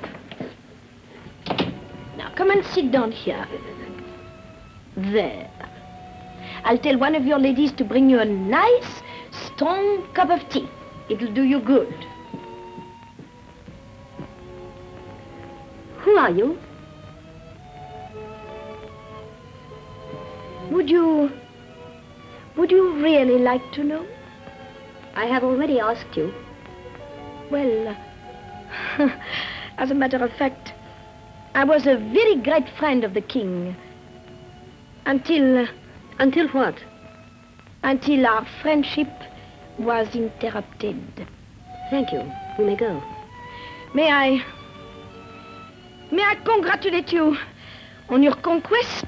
Now, come and sit down here. There. I'll tell one of your ladies to bring you a nice, strong cup of tea. It'll do you good. Who are you? Would you really like to know? I have already asked you. Well, as a matter of fact, I was a very great friend of the king. Until what? Until our friendship was interrupted. Thank you. You may go. May I congratulate you on your conquest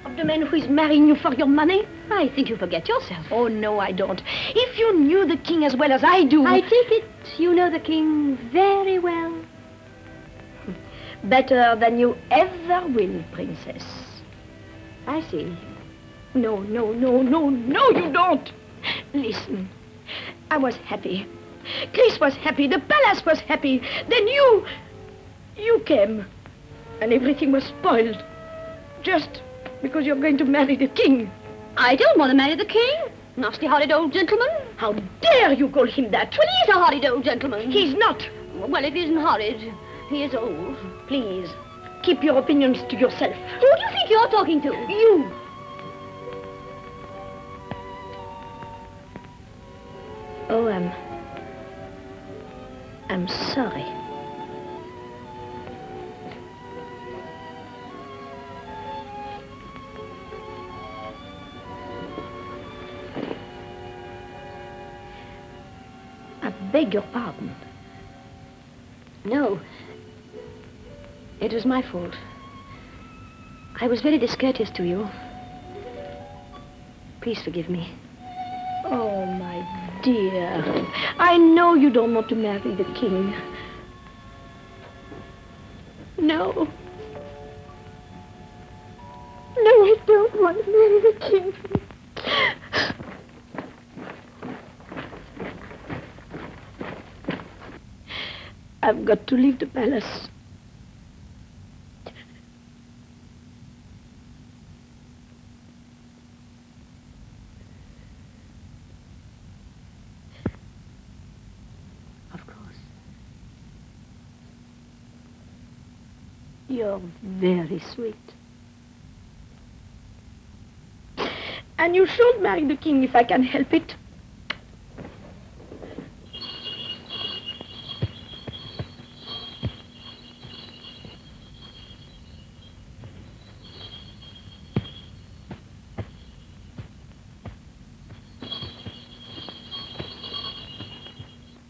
of the man who is marrying you for your money? I think you forget yourself. Oh, no, I don't. If you knew the king as well as I do... I take it you know the king very well. Better than you ever will, princess. I see. No, you don't. Listen, I was happy. Chris was happy. The palace was happy. Then you came. And everything was spoiled. Just because you're going to marry the king. I don't want to marry the king. Nasty, horrid old gentleman. How dare you call him that? Well, he's a horrid old gentleman. He's not. Well, if he isn't horrid, he is old. Please, keep your opinions to yourself. Who do you think you're talking to? You. Oh, I'm sorry. I beg your pardon. No. It was my fault. I was very discourteous to you. Please forgive me. Oh, my dear. I know you don't want to marry the king. No. No, I don't want to marry the king. I've got to leave the palace. Of course. You're very sweet. And you should marry the king if I can help it.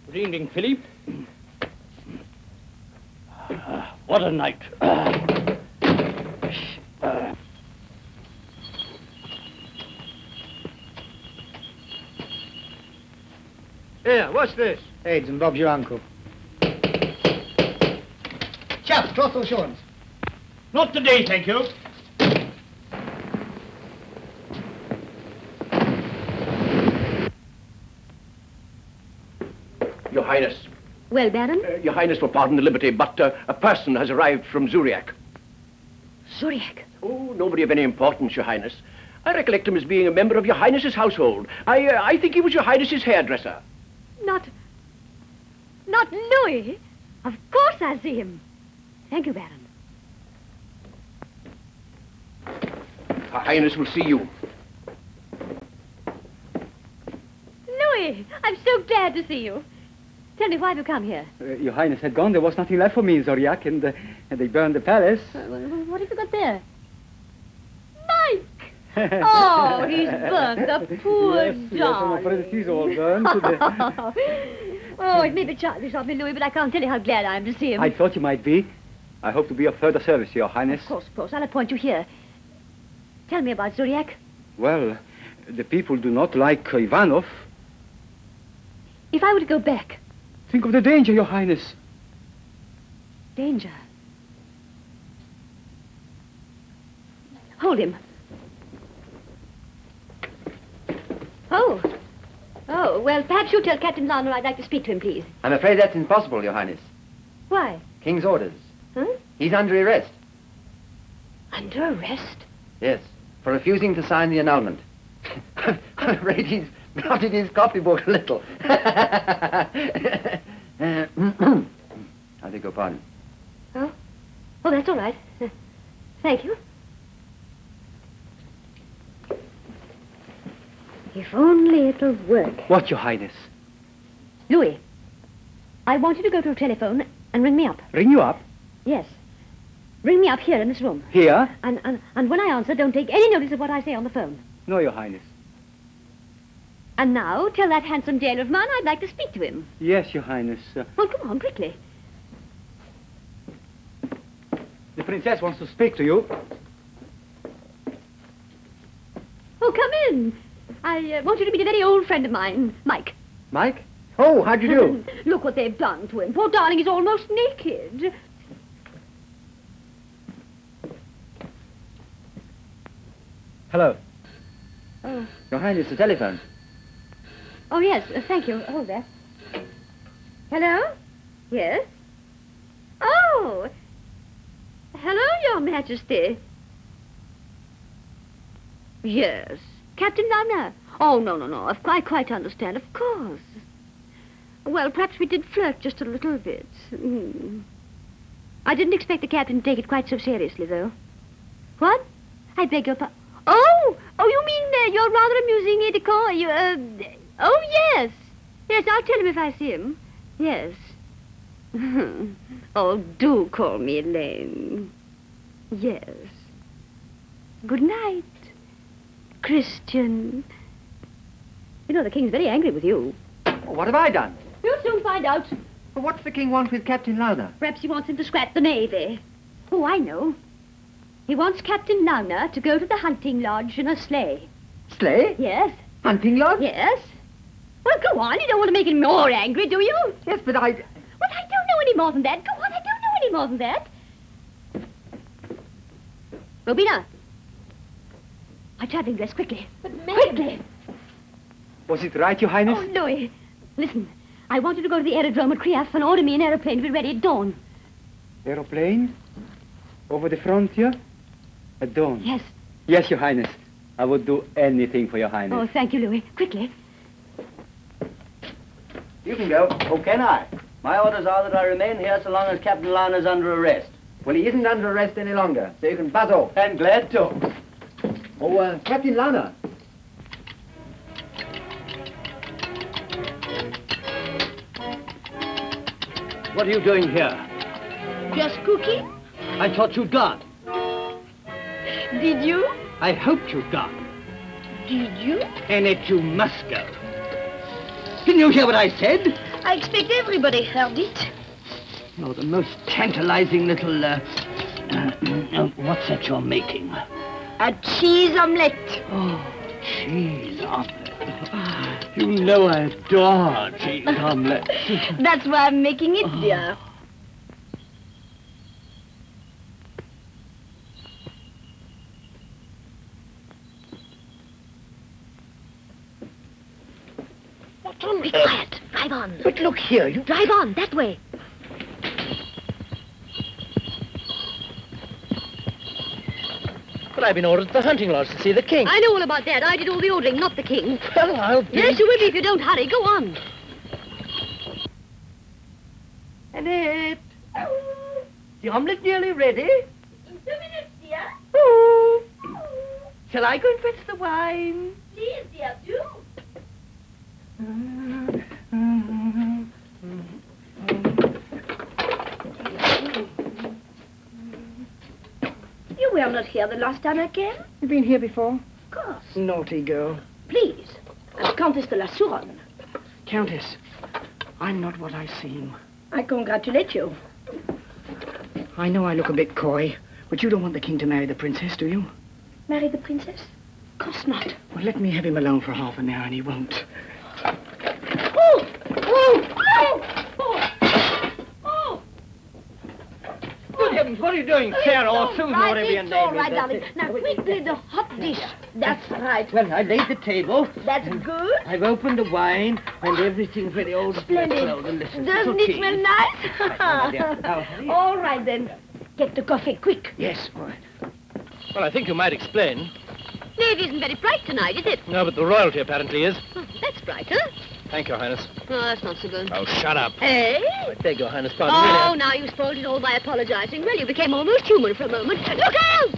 Good evening, Philip. What a night. Here, what's this? Aids and Bob's your uncle. Chaps, cross those shorts. Not today, thank you. Your Highness. Well, Baron? Your Highness will pardon the liberty, but a person has arrived from Zuriach. Zuriach? Oh, nobody of any importance, Your Highness. I recollect him as being a member of Your Highness's household. I think he was Your Highness's hairdresser. Not Louis? Of course I see him. Thank you, Baron. Her Highness will see you. Louis, I'm so glad to see you. Tell me, why have you come here? Your Highness had gone. There was nothing left for me in Zuriach, and they burned the palace. What have you got there? Mike! Oh, he's burnt, the poor Yes, I'm dog. afraid he's all burned. Oh, it may be childish of me, Louis, but I can't tell you how glad I am to see him. I thought you might be. I hope to be of further service to Your Highness. Of course. I'll appoint you here. Tell me about Zuriach. Well, the people do not like Ivanov. If I were to go back... Think of the danger, Your Highness. Danger? Hold him. Oh, well, perhaps you tell Captain Lana I'd like to speak to him, please. I'm afraid that's impossible, Your Highness. Why? King's orders. Huh? He's under arrest. Under arrest? Yes, for refusing to sign the annulment. I'm afraid he's blotted his copybook a little. I beg your pardon. Oh, that's all right. Thank you. If only it'll work. What, Your Highness? Louis, I want you to go to a telephone and ring me up. Ring you up? Yes. Ring me up here in this room. Here? And when I answer, don't take any notice of what I say on the phone. No, Your Highness. And now, tell that handsome jailer of mine I'd like to speak to him. Yes, Your Highness. Well, come on, quickly. The princess wants to speak to you. Oh, come in. I want you to meet a very old friend of mine, Mike. Mike? Oh, how'd you do? Look what they've done to him. Poor darling, he's almost naked. Hello. Oh, Your Highness, the telephone. oh yes, thank you. Hold there. Hello? Yes? Oh! Hello, Your Majesty. Yes. Captain Lana. Oh, no. I quite understand, of course. Well, perhaps we did flirt just a little bit. I didn't expect the captain to take it quite so seriously, though. What? I beg your pardon. Oh, you mean you're rather amusing aide de camp. Oh, yes. Yes, I'll tell him if I see him. Yes. Oh, do call me Elaine. Yes. Good night, Christian. You know, the king's very angry with you. What have I done? You'll soon find out. Well, what's the king want with Captain Lana? Perhaps he wants him to scrap the navy. Oh, I know. He wants Captain Lana to go to the hunting lodge in a sleigh. Sleigh? Yes. Hunting lodge? Yes. Well, go on. You don't want to make him more angry, do you? Yes, but Well, I don't know any more than that. Go on, I don't know any more than that. Robina. My traveling dress, quickly. But, ma'am... Quickly. Was it right, Your Highness? Oh, Louis. Listen, I want you to go to the aerodrome at Kriaf and order me an aeroplane to be ready at dawn. Aeroplane? Over the frontier? At dawn? Yes. Yes, Your Highness. I would do anything for Your Highness. Oh, thank you, Louis. Quickly. You can go. Oh, can I? My orders are that I remain here so long as Captain Lana's under arrest. Well, he isn't under arrest any longer, so you can buzz off. And glad to. Oh, Captain Lana. What are you doing here? Just cooking? I thought you'd gone. Did you? I hoped you'd gone. Did you? And it you must go. Didn't you hear what I said? I expect everybody heard it. Oh, the most tantalizing little, what's that you're making? A cheese omelette. Oh, cheese omelette. You know I adore cheese omelette. That's why I'm making it, dear. What's on? Be quiet. Drive on. But look here, you... Drive on, that way. But I've been ordered to the hunting lodge to see the king. I know all about that. I did all the ordering, not the king. Well, I'll be... Yes, you will be if you don't hurry. Go on. Annette, the omelette nearly ready? In 2 minutes, dear. Oh. Shall I go and fetch the wine? Please, dear, do. You were not here the last time I came? You've been here before? Of course. Naughty girl. Please. I'm Countess de la Souronne. Countess, I'm not what I seem. I congratulate you. I know I look a bit coy, but you don't want the king to marry the princess, do you? Marry the princess? Of course not. Well, let me have him alone for half an hour and he won't. Oh! Oh! Oh! Oh! Oh! Good heavens, what are you doing, Sarah or Susan, Right, whatever your it's name all is? right, That's darling. it. Now, quickly, the hot dish. That's right. Well, I laid the table. That's good. I've opened the wine, and everything's ready. Oh, Splendid. Doesn't it smell nice? All right, then. Get the coffee, quick. Yes, all right. Well, I think you might explain. Navy isn't very bright tonight, is it? No, but the royalty apparently is. Oh, that's bright, huh? Thank you, Highness. Oh, that's not so good. Oh, shut up. Hey? I beg your Highness pardon. Oh, really. now you spoiled it all by apologizing. Well, you became almost human for a moment. Look out!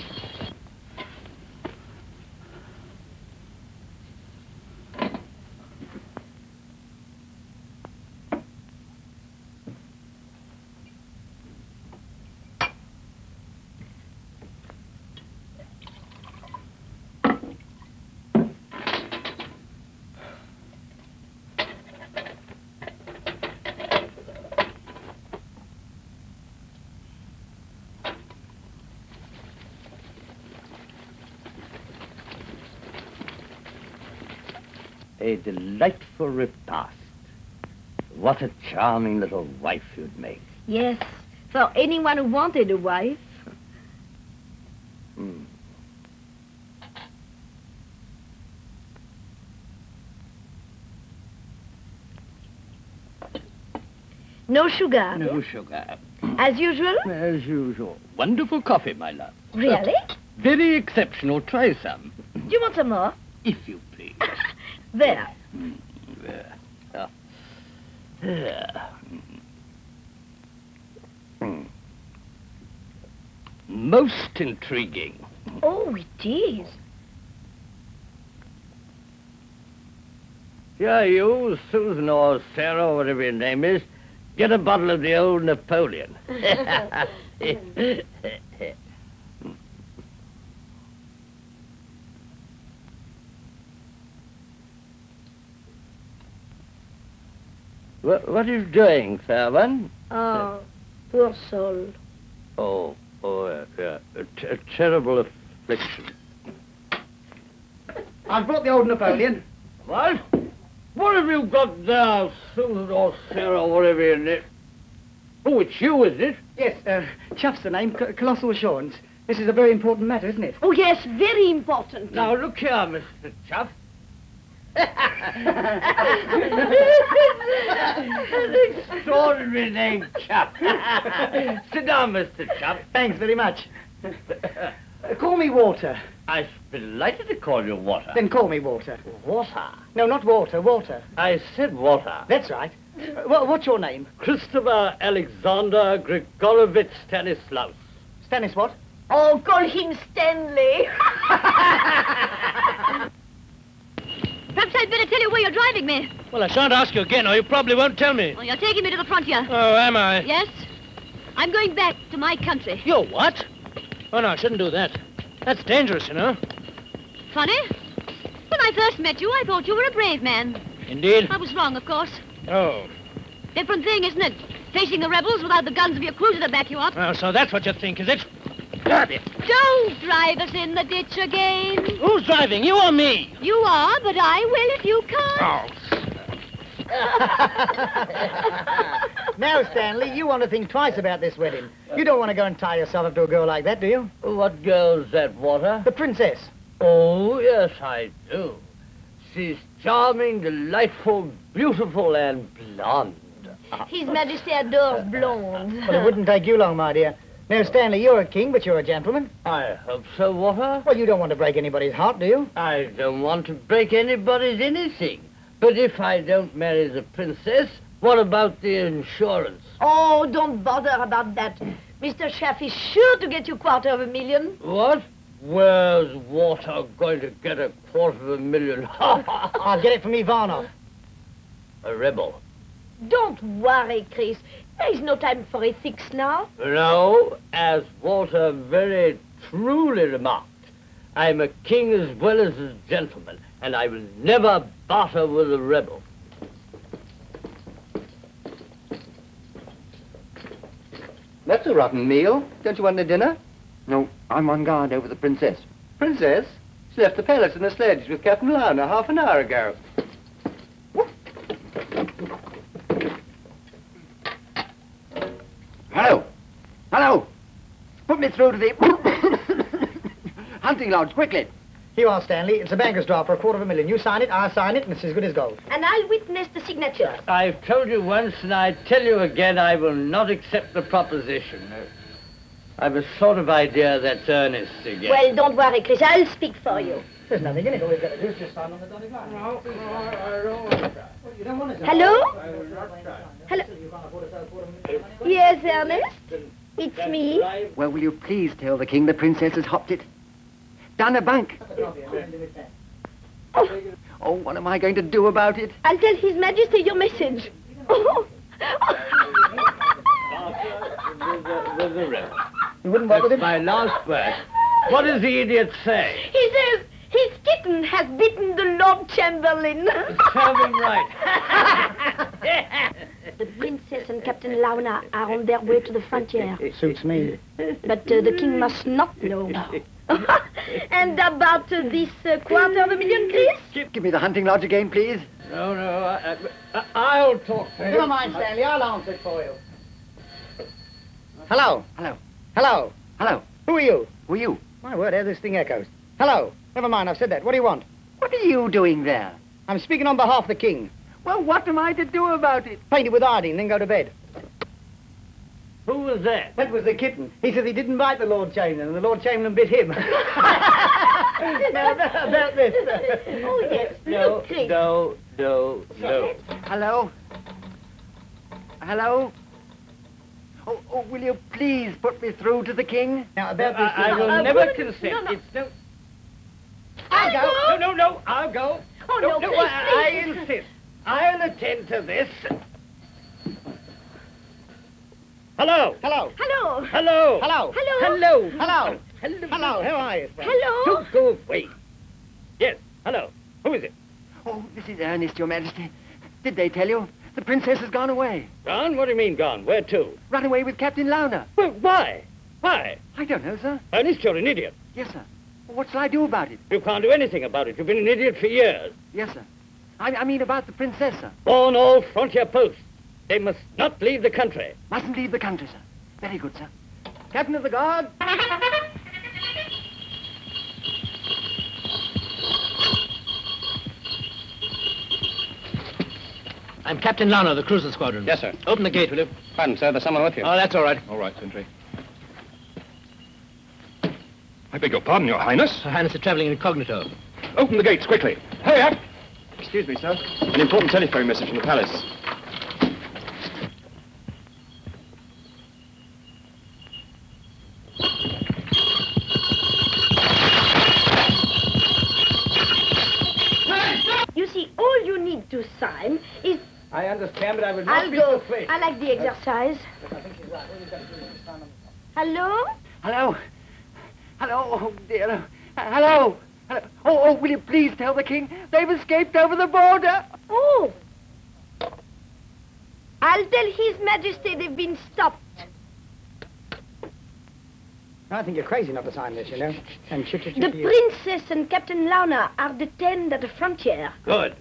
A delightful repast. What a charming little wife you'd make. Yes, for anyone who wanted a wife. Hmm. No sugar. No sugar. As usual? As usual. Wonderful coffee, my love. Really? Very exceptional. Try some. Do you want some more? If you please. There. There. Ah. There. Most intriguing. Oh, it is. Here, you, Susan or Sarah, or whatever your name is, get a bottle of the old Napoleon. What are you doing, fair one? Oh, poor soul. Yeah. A terrible affliction. I've brought the old Napoleon. What? What have you got there, Susan or Sarah, or whatever your name? Oh, it's you, is it? Yes, Chuff's the name, Colossal Assurance. This is a very important matter, isn't it? Oh, yes, very important. Now, look here, Mr. Chuff. An extraordinary name, Chuff. Sit down, Mr. Chuff. Thanks very much. Call me Water. I should be delighted to call you Water. Then call me Water. Water? No, not Water, Water. I said Water. That's right. What's your name? Christopher Alexander Grigorovich Stanislaus. Stanis what? Oh, call him Stanley. Perhaps I'd better tell you where you're driving me. Well, I shan't ask you again, or you probably won't tell me. Oh, you're taking me to the frontier. Oh, am I? Yes. I'm going back to my country. You what? Oh, no, I shouldn't do that. That's dangerous, you know. Funny. When I first met you, I thought you were a brave man. Indeed? I was wrong, of course. Oh. Different thing, isn't it? facing the rebels without the guns of your cruiser to back you up. Oh, so that's what you think, is it? Don't drive us in the ditch again. Who's driving, you or me? You are, but I will if you can't. Oh. Now, Stanley, you want to think twice about this wedding. You don't want to go and tie yourself up to a girl like that, do you? What girl's that, Walter? The princess. Oh, yes, I do. She's charming, delightful, beautiful, and blonde. His Majesty adores blondes. Well, it wouldn't take you long, my dear. Now, Stanley, you're a king, but you're a gentleman. I hope so, Walter. Well, you don't want to break anybody's heart, do you? I don't want to break anybody's anything. But if I don't marry the princess, what about the insurance? Oh, don't bother about that. Mr. Schaff is sure to get you $250,000. What? Where's Walter going to get $250,000? I'll get it from Ivanov. A rebel. Don't worry, Chris. There is no time for ethics now. No, as Walter very truly remarked, I'm a king as well as a gentleman, and I will never barter with a rebel. That's a rotten meal. Don't you want a dinner? No, I'm on guard over the princess. Princess? She left the palace in a sledge with Captain Lana half an hour ago. Hello. Hello. Put me through to the hunting lodge, quickly. Here you are, Stanley. It's a banker's draft for $250,000. You sign it, I sign it, and it's as good as gold. And I'll witness the signature. I've told you once, and I tell you again, I will not accept the proposition. I've a sort of idea that's earnest again. Well, don't worry, Chris. I'll speak for you. There's nothing in it. All we've got to do is just sign on the dotted line. No, I don't want to try. You don't want to try. Hello? I will not try. Hello? Yes, Ernest? It's me. Well, will you please tell the king the princess has hopped it? Down a bank. Oh, what am I going to do about it? I'll tell His Majesty your message. With the rebel. You wouldn't bother That's my last word. What does the idiot say? He says his kitten has bitten the Lord Chamberlain. Serve him right. The princess and Captain Launa are on their way to the frontier. It suits me. But the king must not know. And about this $250,000, Chris? Give me the hunting lodge again, please. No, I'll talk to him. Never mind, Stanley. I'll answer it for you. Hello. Hello. Hello. Hello. Who are you? Who are you? My word, how this thing echoes. Hello. Never mind, I've said that. What do you want? What are you doing there? I'm speaking on behalf of the king. Well, what am I to do about it? Paint it with iodine, then go to bed. Who was that? That was the kitten. He says he didn't bite the Lord Chamberlain, and the Lord Chamberlain bit him. Now, about this. Oh, yes. No. Look, Chris. No. Hello? Hello? Oh, will you please put me through to the king? Now, about this... I will never consent. No. It's no... I'll go. No, I'll go. Oh, no, please, I please. insist. I'll attend to this. Hello. Hello. Hello. Hello. Hello. Hello. Hello. Hello. Hello. How are you, friend? Hello. Don't go away. Yes, hello. Who is it? Oh, this is Ernest, Your Majesty. Did they tell you? The princess has gone away. Gone? What do you mean gone? Where to? Run away with Captain Launa. Well, why? Why? I don't know, sir. Ernest, you're an idiot. Yes, sir. What shall I do about it? You can't do anything about it. You've been an idiot for years. Yes, sir. I mean about the princess, sir. On all frontier posts. They must not leave the country. Mustn't leave the country, sir. Very good, sir. Captain of the Guard. I'm Captain Lana of the cruiser squadron. Yes, sir. Open the gate, will you? Pardon, sir. There's someone with you. Oh, that's all right. All right, sentry. I beg your pardon, Your Highness. Her Highness is traveling incognito. Open the gates quickly. Hurry up. Excuse me, sir. An important telephone message from the palace. You see, all you need to sign is... I understand, but I will not I'll be go. afraid. I like the exercise. Hello? Hello? Hello? Oh, dear. Hello? Hello? Oh, will you please tell the king they've escaped over the border? Oh. I'll I'll tell His Majesty they've been stopped. I think you're crazy not to sign this, you know. And The princess and Captain Launa are detained at the frontier. Good.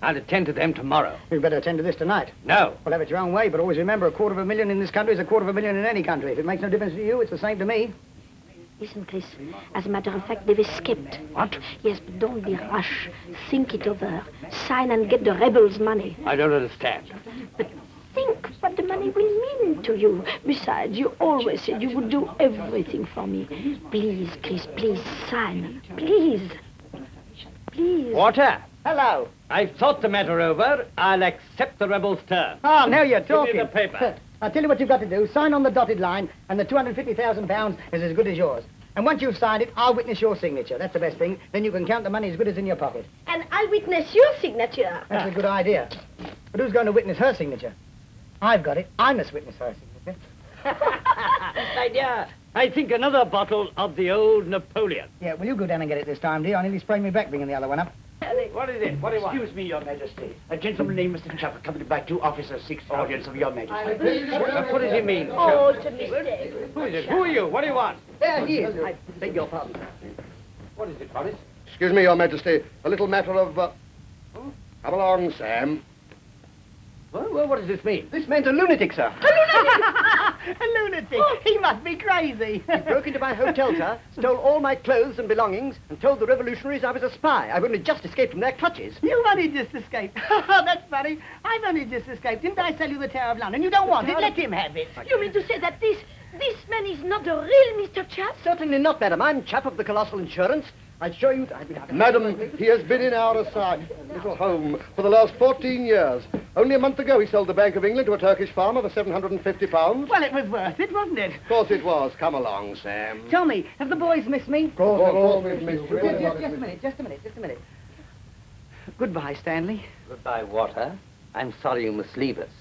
I'll attend to them tomorrow. You'd better attend to this tonight. No. Well, have it your own way, but always remember, $250,000 in this country is $250,000 in any country. If it makes no difference to you, it's the same to me. Listen, Chris. As a matter of fact, they've escaped. What? Yes, but don't be rash. Think it over. Sign and get the rebels' money. I don't understand. But think what the money will mean to you. Besides, you always said you would do everything for me. Please, Chris, please, sign. Please. Please. Walter. Hello. I've thought the matter over. I'll accept the rebels' term. Oh, now you're talking. Give me the paper. I'll tell you what you've got to do. Sign on the dotted line, and the £250,000 is as good as yours. And once you've signed it, I'll witness your signature. That's the best thing. Then you can count the money as good as in your pocket. And I'll witness your signature. That's a good idea. But who's going to witness her signature? I've got it. I must witness her signature. Idea. I think another bottle of the old Napoleon. Yeah, will you go down and get it this time, dear? I nearly sprained me back bringing the other one up. What is it? What do you want? Excuse me, Your Majesty. A gentleman named Mr. Chap, accompanied by 2 officers, seeks the audience of Your Majesty. What does he mean? Oh, it's a mistake. Who is it? Who are you? What do you want? There he is. I beg your pardon. What is it, Boris? Excuse me, Your Majesty. A little matter of... Come along, Sam. Well, what does this mean? This man's a lunatic, sir. A lunatic. He must be crazy. He broke into my hotel, sir, stole all my clothes and belongings, and told the revolutionaries I was a spy. I've only just escaped from their clutches. You've only just escaped. That's funny. I've only just escaped. Didn't I sell you the Tower of London? You don't want it. Let him have it. You mean to say that this man is not the real Mr. Chap? Certainly not, madam. I'm chap of the Colossal Insurance. I assure you that I've been... Madam, he has been in our little home for the last 14 years. Only a month ago he sold the Bank of England to a Turkish farmer for £750. Well, it was worth it, wasn't it? Of course it was. Come along, Sam. Tell me, have the boys missed me? Of course we've missed you. Just a minute. Goodbye, Stanley. Goodbye, Walter. I'm sorry you must leave us.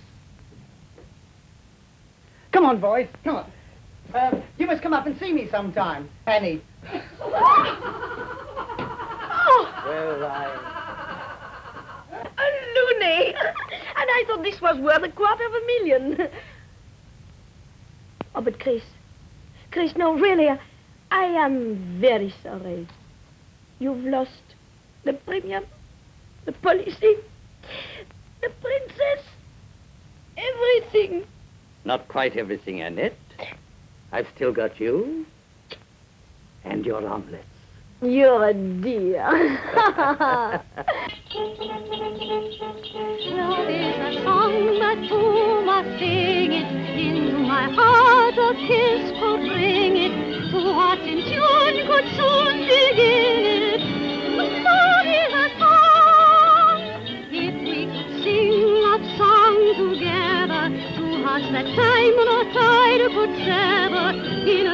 Come on, boys. Come on. You must come up and see me sometime, Annie. Well, A loony! And I thought this was worth $250,000. Oh, but Chris, no, really, I am very sorry. You've lost the premium, the policy, the princess, everything. not quite everything, Annette. I've still got you and your omelets. You're a dear. Love is a song that two must sing it. Into my heart a kiss could bring it. Two hearts in tune could soon begin it. Love is a song. If we could sing that song together, two hearts that time nor tide could sever. In